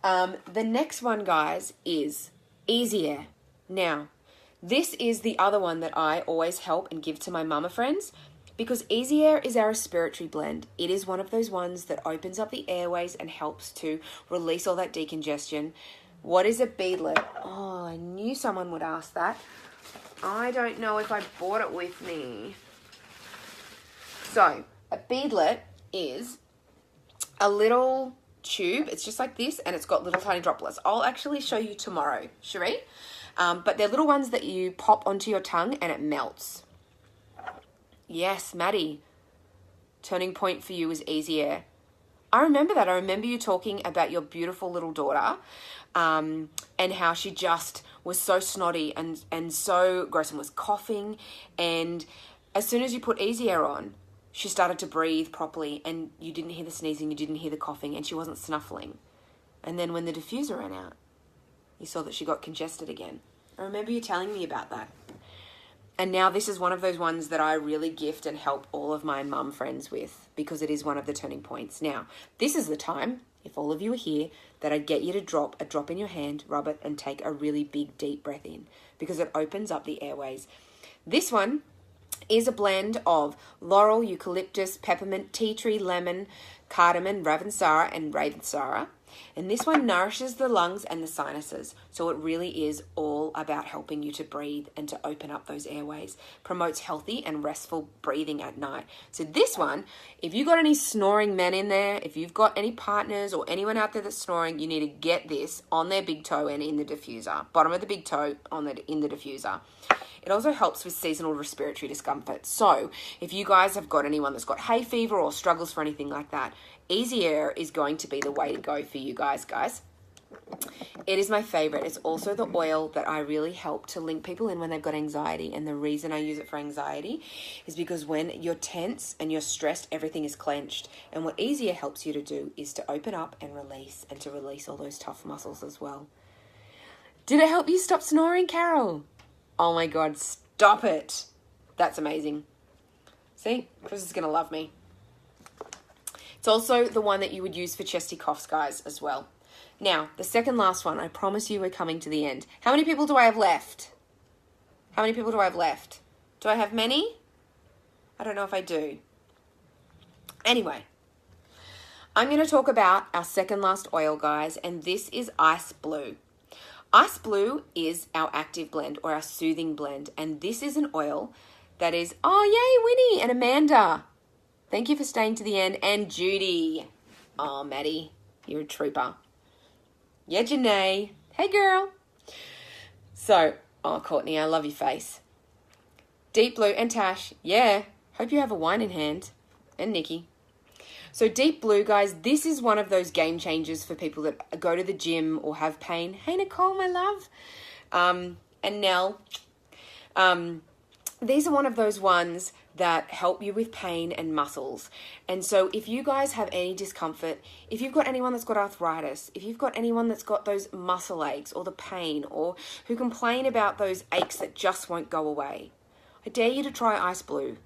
The next one, guys, is Easy Air. Now, this is the other one that I always help and give to my mama friends, because Easy Air is our respiratory blend. It is one of those ones that opens up the airways and helps to release all that decongestion. What is a beadlet? Oh, I knew someone would ask that. I don't know if I brought it with me. So, a beadlet is a little tube. It's just like this, and it's got little tiny droplets. I'll actually show you tomorrow, Cherie. But they're little ones that you pop onto your tongue and it melts. Yes, Maddie. Turning point for you is Easy Air. I remember that. I remember you talking about your beautiful little daughter, and how she just was so snotty and so gross and was coughing. And as soon as you put Easy Air on, she started to breathe properly, and you didn't hear the sneezing, you didn't hear the coughing, and she wasn't snuffling. And then when the diffuser ran out, you saw that she got congested again. I remember you telling me about that. And now this is one of those ones that I really gift and help all of my mum friends with, because it is one of the turning points. Now, this is the time, if all of you are here, that I'd get you to drop a drop in your hand, rub it, and take a really big, deep breath in, because it opens up the airways. This one is a blend of laurel, eucalyptus, peppermint, tea tree, lemon, cardamom, ravensara, and ravensara. And this one nourishes the lungs and the sinuses. So it really is all about helping you to breathe and to open up those airways. Promotes healthy and restful breathing at night. So this one, if you've got any snoring men in there, if you've got any partners or anyone out there that's snoring, you need to get this on their big toe and in the diffuser. Bottom of the big toe in the diffuser. It also helps with seasonal respiratory discomfort. So if you guys have got anyone that's got hay fever or struggles for anything like that, Easy Air is going to be the way to go for you guys. It is my favorite. It's also the oil that I really help to link people in when they've got anxiety. And the reason I use it for anxiety is because when you're tense and you're stressed, everything is clenched. And what Easy Air helps you to do is to open up and to release all those tough muscles as well. Did it help you stop snoring, Carol? Oh my God, Stop it. That's amazing. See, Chris is going to love me. It's also the one that you would use for chesty coughs, guys, as well. Now, the second last one, I promise you we're coming to the end. How many people do I have left? How many people do I have left? Do I have many? I don't know if I do. Anyway, I'm going to talk about our second last oil, guys, and this is Ice Blue. Ice Blue is our active blend or our soothing blend, and this is an oil that is, oh, yay, Winnie and Amanda. Thank you for staying to the end, and Judy. Oh, Maddie, you're a trooper. Yeah, Janae. Hey, girl. So, oh, Courtney, I love your face. Deep Blue and Tash, yeah. Hope you have a wine in hand. And Nikki. So Deep Blue, guys, this is one of those game changers for people that go to the gym or have pain. Hey, Nicole, my love. And Nell. These are one of those ones that help you with pain and muscles. And so if you guys have any discomfort, if you've got anyone that's got arthritis, if you've got anyone that's got those muscle aches or the pain or who complain about those aches that just won't go away, I dare you to try Ice Blue.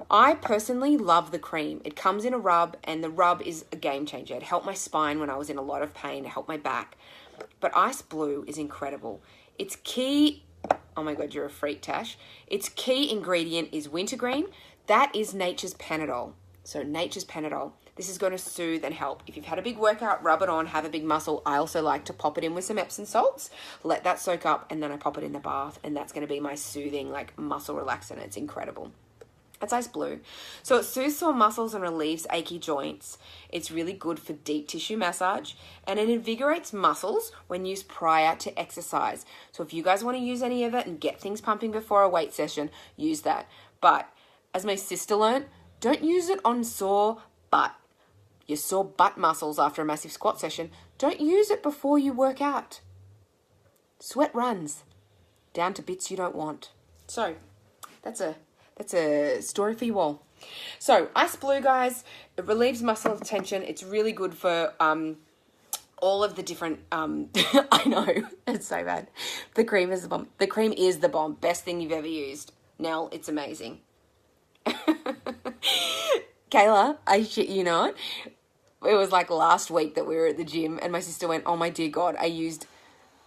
I personally love the cream. It comes in a rub, and the rub is a game changer. It helped my spine when I was in a lot of pain. It helped my back. But Ice Blue is incredible. Its key, oh my God, you're a freak, Tash. Its key ingredient is wintergreen. That is nature's Panadol. So nature's Panadol. This is going to soothe and help. If you've had a big workout, rub it on, have a big muscle. I also like to pop it in with some Epsom salts, let that soak up, and then I pop it in the bath, and that's going to be my soothing, like, muscle relaxant. It's incredible. That's Ice Blue. So it soothes sore muscles and relieves achy joints. It's really good for deep tissue massage, and it invigorates muscles when used prior to exercise. So if you guys want to use any of it and get things pumping before a weight session, use that. But as my sister learned, don't use it on sore butt. Your sore butt muscles after a massive squat session, don't use it before you work out. Sweat runs down to bits you don't want. So that's a story for you all. So Ice Blue, guys, it relieves muscle tension. It's really good for all of the different, I know, it's so bad. The cream is the bomb. The cream is the bomb. Best thing you've ever used. Nell, it's amazing. Kayla, I shit you not. It was like last week that we were at the gym and my sister went, oh my dear God, I used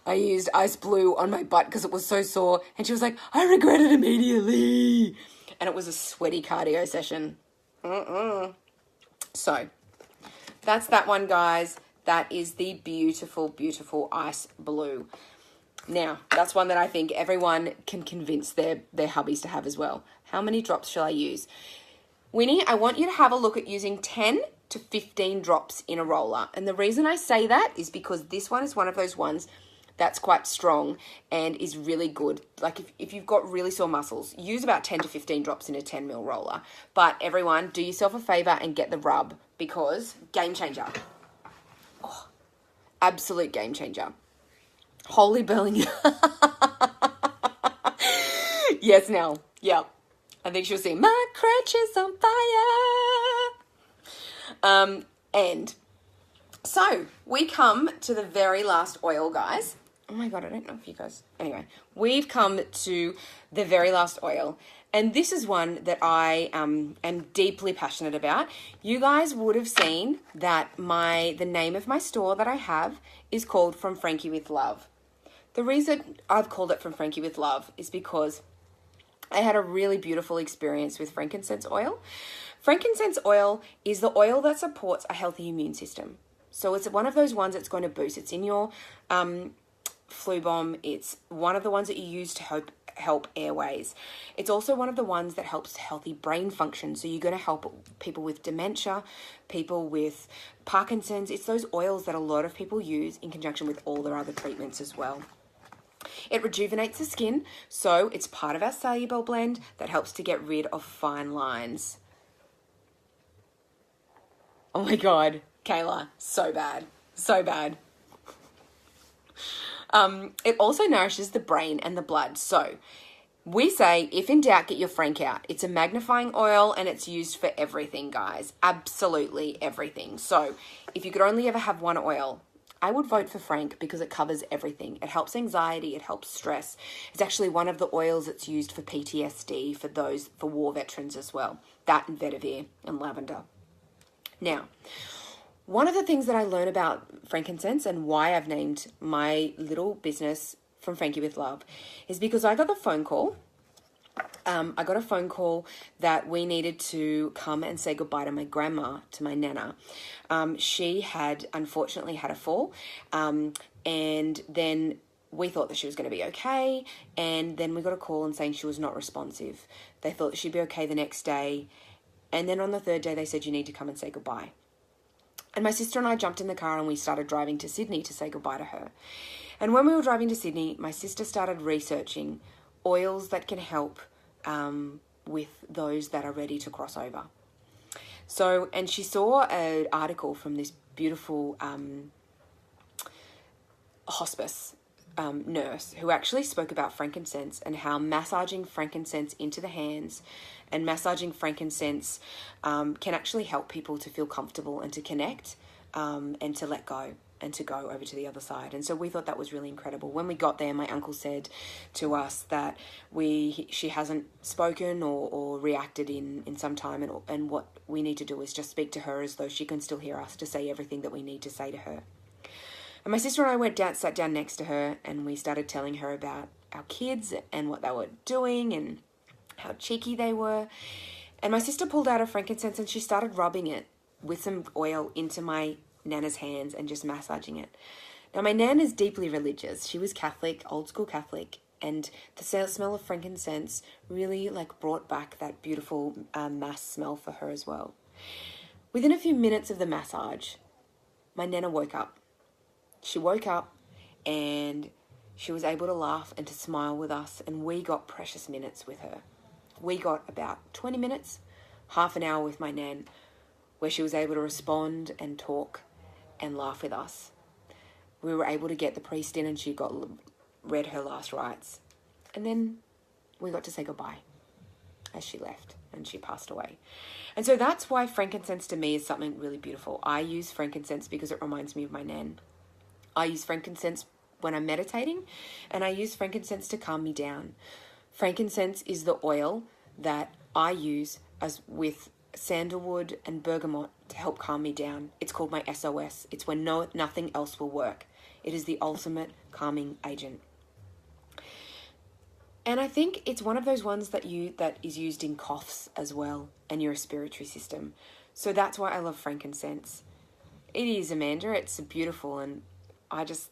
Ice Blue on my butt because it was so sore. And she was like, I regret it immediately. And it was a sweaty cardio session. So that's that one, guys. That is the beautiful, beautiful Ice Blue. Now, that's one that I think everyone can convince their hubbies to have as well. How many drops shall I use? Winnie, I want you to have a look at using 10 to 15 drops in a roller. And the reason I say that is because this one is one of those ones that's quite strong and is really good. Like if you've got really sore muscles, use about 10 to 15 drops in a 10 ml roller. But everyone, do yourself a favor and get the rub because game changer. Oh, absolute game changer. Holy Burling. Yes, Nell. Yeah. I think she'll sing, my crutch is on fire. And so we come to the very last oil, guys. Oh my God, I don't know if you guys... Anyway, we've come to the very last oil. And this is one that I am deeply passionate about. You guys would have seen that the name of my store that I have is called From Frankie with Love. The reason I've called it From Frankie with Love is because I had a really beautiful experience with frankincense oil. Frankincense oil is the oil that supports a healthy immune system. So it's one of those ones that's going to boost. It's in your flu bomb. It's one of the ones that you use to help airways. It's also one of the ones that helps healthy brain function. So you're going to help people with dementia, people with Parkinson's. It's those oils that a lot of people use in conjunction with all their other treatments as well. It rejuvenates the skin, so it's part of our soluble blend that helps to get rid of fine lines. Oh my God, Kayla, so bad, so bad. It also nourishes the brain and the blood. So we say, if in doubt, get your Frank out. It's a magnifying oil and it's used for everything, guys. Absolutely everything. So if you could only ever have one oil, I would vote for Frank because it covers everything. It helps anxiety, it helps stress. It's actually one of the oils that's used for PTSD for war veterans as well. That and vetiver and lavender. Now, one of the things that I learned about frankincense and why I've named my little business From Frankie with Love is because I got the phone call. I got a phone call that we needed to come and say goodbye to my grandma, to my nana. She had unfortunately had a fall, and then we thought that she was going to be okay, and then we got a call and saying she was not responsive. They thought that she'd be okay the next day, and then on the third day they said, you need to come and say goodbye. And my sister and I jumped in the car and we started driving to Sydney to say goodbye to her. And when we were driving to Sydney, my sister started researching oils that can help with those that are ready to cross over. So, and she saw an article from this beautiful hospice nurse who actually spoke about frankincense and how massaging frankincense into the hands and massaging frankincense can actually help people to feel comfortable and to connect and to let go and to go over to the other side. And so we thought that was really incredible. When we got there, my uncle said to us that she hasn't spoken or reacted in some time, and what we need to do is just speak to her as though she can still hear us to say everything that we need to say to her. And my sister and I went down, sat down next to her, and we started telling her about our kids and what they were doing and how cheeky they were. And my sister pulled out a frankincense and she started rubbing it with some oil into my Nana's hands and just massaging it. Now, my Nan is deeply religious. She was Catholic, old school Catholic, and the smell of frankincense really brought back that beautiful mass smell for her as well. Within a few minutes of the massage, my Nana woke up. She woke up and she was able to laugh and to smile with us, and we got precious minutes with her. We got about 20 minutes, half an hour with my Nan, where she was able to respond and talk and laugh with us. We were able to get the priest in and she read her last rites. And then we got to say goodbye as she left and she passed away. And so that's why frankincense to me is something really beautiful. I use frankincense because it reminds me of my Nan. I use frankincense when I'm meditating, and I use frankincense to calm me down. Frankincense is the oil that I use as with sandalwood and bergamot to help calm me down. It's called my SOS. It's when nothing else will work. It is the ultimate calming agent. And I think it's one of those ones that is used in coughs as well and your respiratory system. So that's why I love frankincense. It is, Amanda. It's beautiful, and I just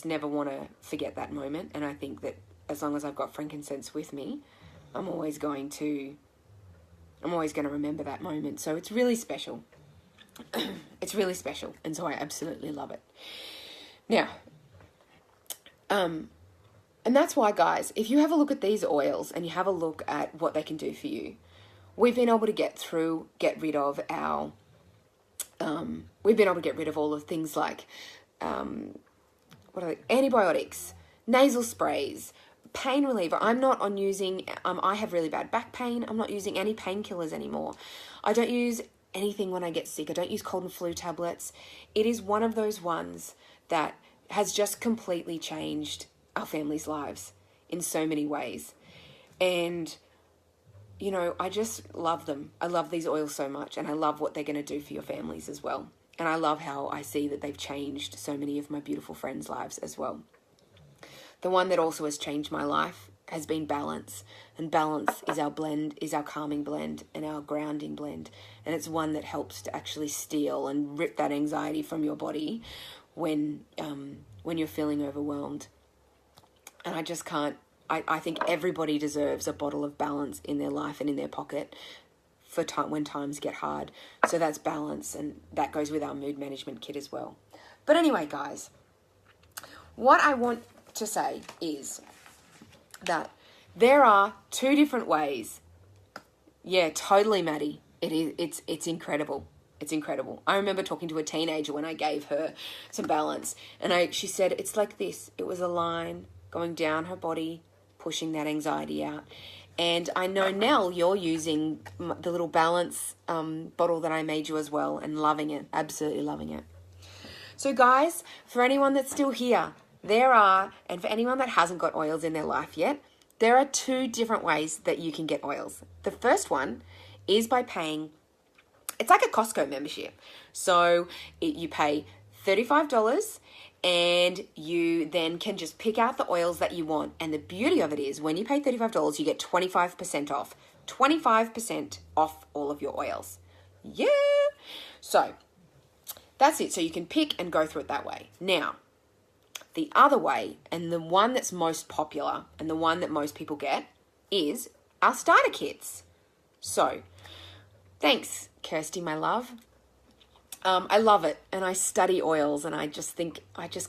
never want to forget that moment. And I think that as long as I've got frankincense with me, I'm always going to remember that moment. So it's really special. It's really special. And so I absolutely love it. Now, and that's why, guys, if you have a look at these oils and you have a look at what they can do for you, we've been able to get rid of all of things like, antibiotics, nasal sprays, pain reliever. I'm not on using, I have really bad back pain. I'm not using any painkillers anymore. I don't use anything when I get sick. I don't use cold and flu tablets. It is one of those ones that has just completely changed our families' lives in so many ways. And, I just love them. I love these oils so much, and I love what they're going to do for your families as well. And I love how I see that they've changed so many of my beautiful friends' lives as well. The one that also has changed my life has been balance. And balance is our blend, is our calming blend and our grounding blend. And it's one that helps to actually steal and rip that anxiety from your body when you're feeling overwhelmed. And I just can't, I think everybody deserves a bottle of balance in their life and in their pocket for when times get hard. So that's balance, and that goes with our mood management kit as well. But anyway, guys, what I want to say is that there are two different ways. Yeah, totally, Maddie. It's incredible. It's incredible. I remember talking to a teenager when I gave her some balance, and she said it's like this. It was a line going down her body, pushing that anxiety out. And I know, Nell, you're using the little balance bottle that I made you as well, and loving it, absolutely loving it. So guys, for anyone that's still here, and for anyone that hasn't got oils in their life yet, there are 2 different ways that you can get oils. The first one is by paying, it's like a Costco membership. So you pay $35 and you then can just pick out the oils that you want. And the beauty of it is when you pay $35, you get 25% off. 25% off all of your oils. Yeah. So that's it. So you can pick and go through it that way. Now, the other way, and the one that's most popular and the one that most people get, is our starter kits. So, thanks, Kirsty, my love. I love it, and I study oils, and I just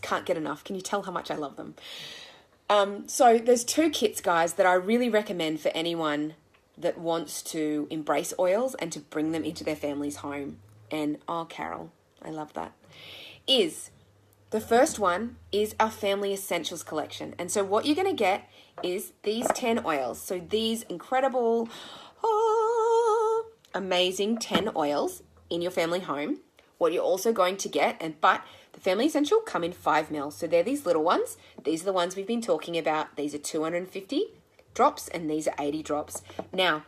can't get enough. Can you tell how much I love them? So there's 2 kits, guys, that I really recommend for anyone that wants to embrace oils and to bring them into their family's home. And, oh, Carol, I love that. The first one is our Family Essentials collection. And so what you're going to get is these 10 oils. So these incredible, amazing 10 oils in your family home. What you're also going to get, but the Family Essential come in 5 ml. So they're these little ones. These are the ones we've been talking about. These are 250 drops and these are 80 drops. Now,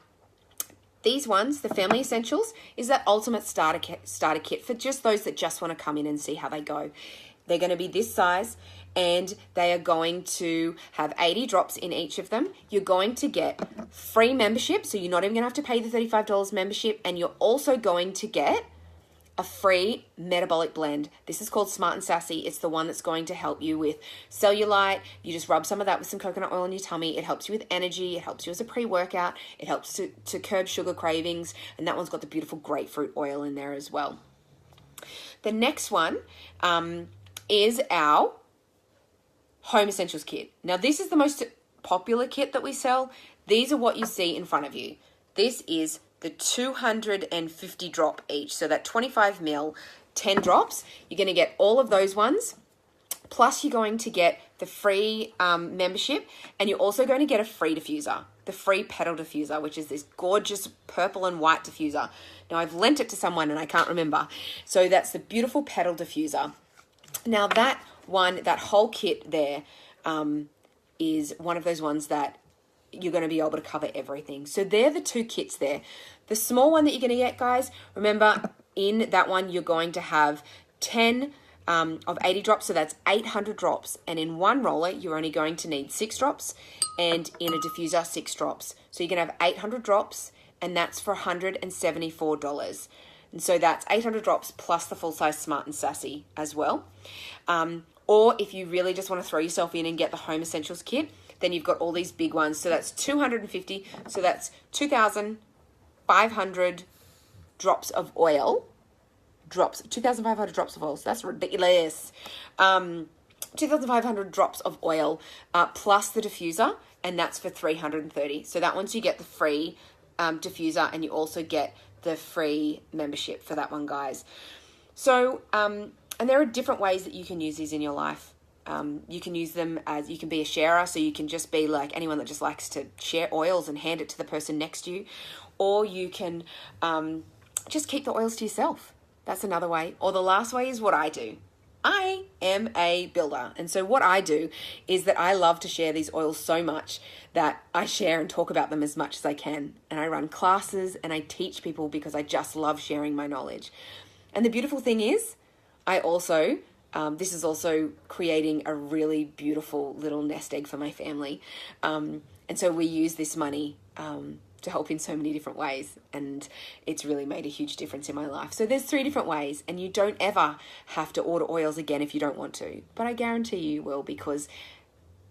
these ones, the Family Essentials, is that ultimate starter kit for just those that just want to come in and see how they go. They're going to be this size and they are going to have 80 drops in each of them. You're going to get free membership, so you're not even going to have to pay the $35 membership, and you're also going to get a free metabolic blend. This is called Smart and Sassy. It's the one that's going to help you with cellulite. You just rub some of that with some coconut oil in your tummy. It helps you with energy. It helps you as a pre-workout. It helps to curb sugar cravings, and that one's got the beautiful grapefruit oil in there as well. The next one is our Home Essentials kit. Now, this is the most popular kit that we sell. These are what you see in front of you. This is the 250 drop each. So that 25 ml, 10 drops. You're going to get all of those ones. Plus, you're going to get the free membership, and you're also going to get a free diffuser, the free petal diffuser, which is this gorgeous purple and white diffuser. Now, I've lent it to someone and I can't remember. So that's the beautiful petal diffuser. Now that whole kit there is one of those ones that you're going to be able to cover everything. So they're the 2 kits there. The small one that you're going to get, guys, remember in that one you're going to have 10 of 80 drops, so that's 800 drops. And in one roller, you're only going to need 6 drops, and in a diffuser, 6 drops. So you're going to have 800 drops, and that's for $174. And so that's 800 drops plus the full-size Smart and Sassy as well. Or if you really just want to throw yourself in and get the Home Essentials kit, then you've got all these big ones. So that's 250. So that's 2,500 drops of oil. 2,500 drops of oil. So that's ridiculous. 2,500 drops of oil plus the diffuser, and that's for $330. So that one's you get the free diffuser, and you also get the free membership for that one, guys. So, and there are different ways that you can use these in your life. You can use them as, you can be a sharer, so you can just be like anyone that just likes to share oils and hand it to the person next to you. Or you can just keep the oils to yourself. That's another way. Or the last way is what I do. I am a builder. And so what I do is that I love to share these oils so much that I share and talk about them as much as I can. And I run classes and I teach people because I just love sharing my knowledge. And the beautiful thing is, I also, this is also creating a really beautiful little nest egg for my family. And so we use this money to help in so many different ways, and it's really made a huge difference in my life. So there's 3 different ways, and you don't ever have to order oils again if you don't want to, but I guarantee you will, because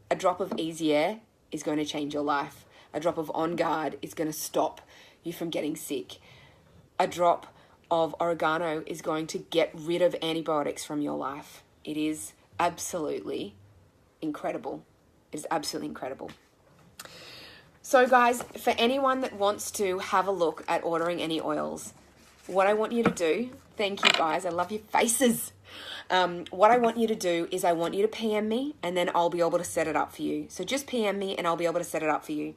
a drop of Easy Air is going to change your life. A drop of On Guard is going to stop you from getting sick. A drop of oregano is going to get rid of antibiotics from your life. It is absolutely incredible. It is absolutely incredible. So guys, for anyone that wants to have a look at ordering any oils, what I want you to do, thank you guys, I love your faces. What I want you to do is I want you to PM me, and then I'll be able to set it up for you. So just PM me and I'll be able to set it up for you.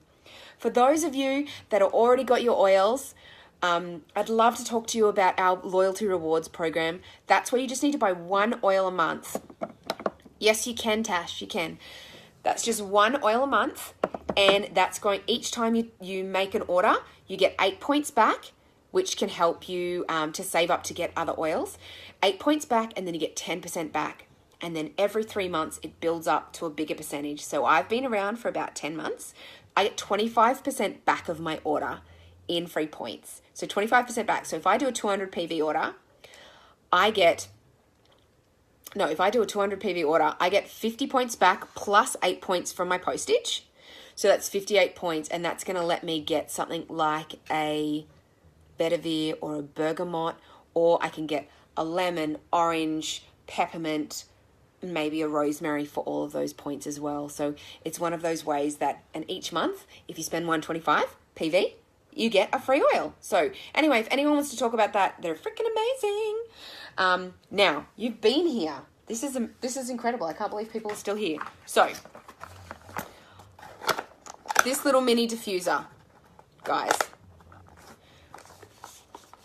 For those of you that have already got your oils, I'd love to talk to you about our loyalty rewards program. That's where you just need to buy 1 oil a month. Yes, you can, Tash, you can. That's just 1 oil a month, and that's going, each time you make an order, you get 8 points back, which can help you to save up to get other oils. 8 points back, and then you get 10% back. And then every 3 months, it builds up to a bigger percentage. So I've been around for about 10 months. I get 25% back of my order in free points. So 25% back. So if I do a 200 PV order, if I do a 200 PV order, I get 50 points back plus 8 points from my postage. So that's 58 points, and that's going to let me get something like a vetiver or a bergamot, or I can get a lemon, orange, peppermint, maybe a rosemary for all of those points as well. So it's one of those ways that, and each month, if you spend 125 PV, you get a free oil. So anyway, if anyone wants to talk about that, they're freaking amazing. Now, you've been here. This is incredible. I can't believe people are still here. So, this little mini diffuser, guys,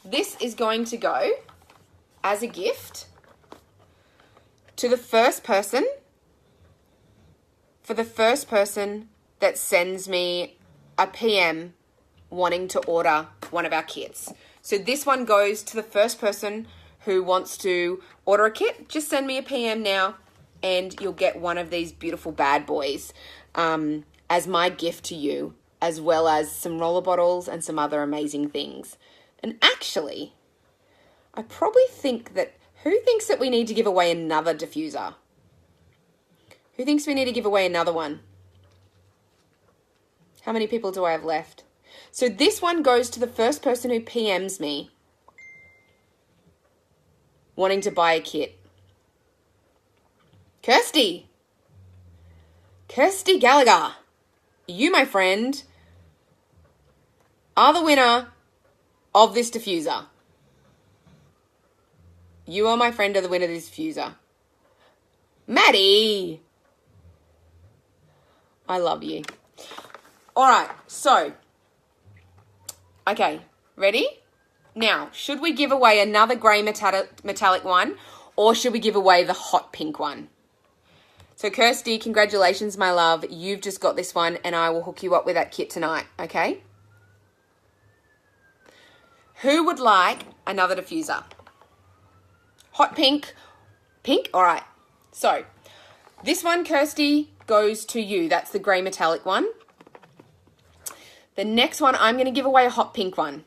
this is going to go as a gift to the first person, that sends me a PM wanting to order one of our kits. So this one goes to the first person who wants to order a kit. Just send me a PM now, and you'll get one of these beautiful bad boys as my gift to you, as well as some roller bottles and some other amazing things. And actually, I probably think that, who thinks that we need to give away another diffuser? Who thinks we need to give away another one? How many people do I have left? So this one goes to the first person who PMs me wanting to buy a kit. Kirsty Gallagher, you, my friend, are the winner of this diffuser. You are, my friend, are the winner of this diffuser. Maddie, I love you. All right, so, okay, ready? Now, should we give away another grey metallic one, or should we give away the hot pink one? So, Kirsty, congratulations, my love. You've just got this one, and I will hook you up with that kit tonight, okay? Who would like another diffuser? Hot pink? Pink? All right. So, this one, Kirsty, goes to you. That's the grey metallic one. The next one, I'm going to give away a hot pink one.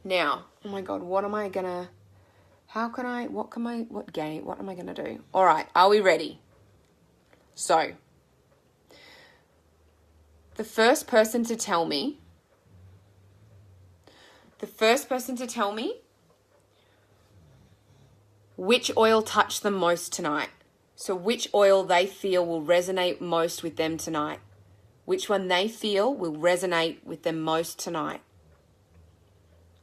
Now, oh my God, what am I going to... what am I going to do? All right, are we ready? So, the first person to tell me which oil touched them most tonight. So which oil they feel will resonate most with them tonight. Which one they feel will resonate with them most tonight.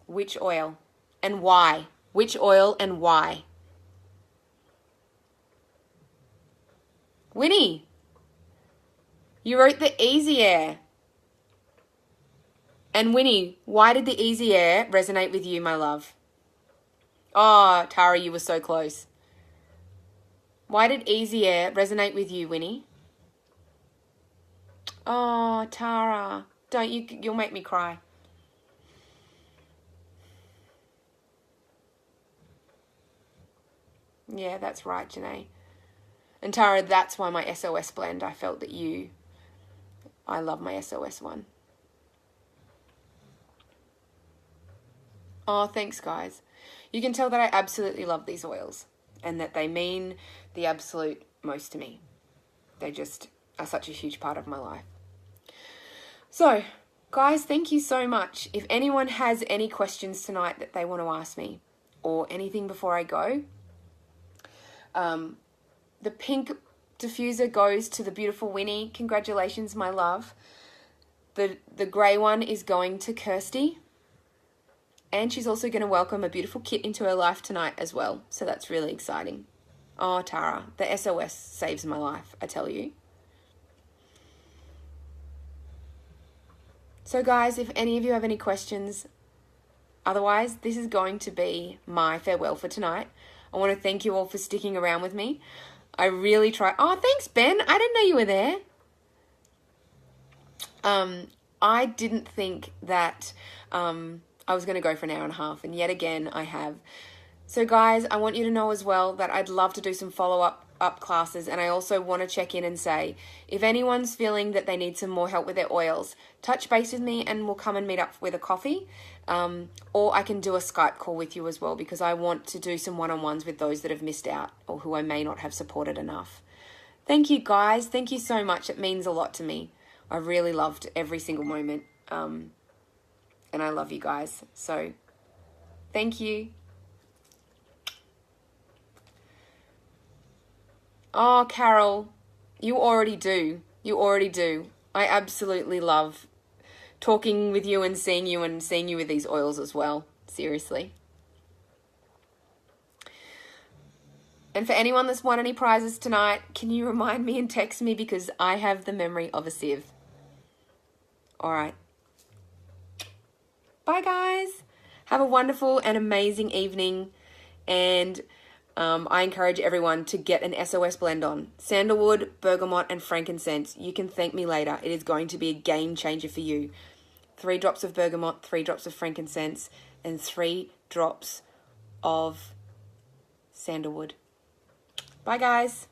Which oil and why? Which oil and why? Winnie, you wrote the Easy Air. And Winnie, why did the Easy Air resonate with you, my love? Oh, Tara, you were so close. Why did Easy Air resonate with you, Winnie? Oh, Tara, you'll make me cry. Yeah, that's right, Janae. And Tara, that's why my SOS blend, I felt that I love my SOS one. Oh, thanks, guys. You can tell that I absolutely love these oils and that they mean the absolute most to me. They just are such a huge part of my life. So, guys, thank you so much. If anyone has any questions tonight that they want to ask me or anything before I go, the pink diffuser goes to the beautiful Winnie. Congratulations, my love. The grey one is going to Kirsty. And she's also going to welcome a beautiful kit into her life tonight as well. So that's really exciting. Oh, Tara, the SOS saves my life, I tell you. So guys, if any of you have any questions, otherwise, this is going to be my farewell for tonight. I want to thank you all for sticking around with me. I really try. Oh, thanks, Ben. I didn't know you were there. I didn't think that I was going to go for an hour and a half, and yet again I have. So guys, I want you to know as well that I'd love to do some follow-up classes, and I also want to check in and say, if anyone's feeling that they need some more help with their oils, touch base with me and we'll come and meet up with a coffee, or I can do a Skype call with you as well, because I want to do some one-on-ones with those that have missed out or who I may not have supported enough. Thank you guys. Thank you so much. It means a lot to me. I really loved every single moment, and I love you guys. So thank you. Oh, Carol, you already do. You already do. I absolutely love talking with you and seeing you with these oils as well. Seriously. And for anyone that's won any prizes tonight, can you remind me and text me, because I have the memory of a sieve. All right. Bye, guys. Have a wonderful and amazing evening. And I encourage everyone to get an SOS blend on. Sandalwood, bergamot, and frankincense. You can thank me later. It is going to be a game changer for you. 3 drops of bergamot, 3 drops of frankincense, and 3 drops of sandalwood. Bye, guys.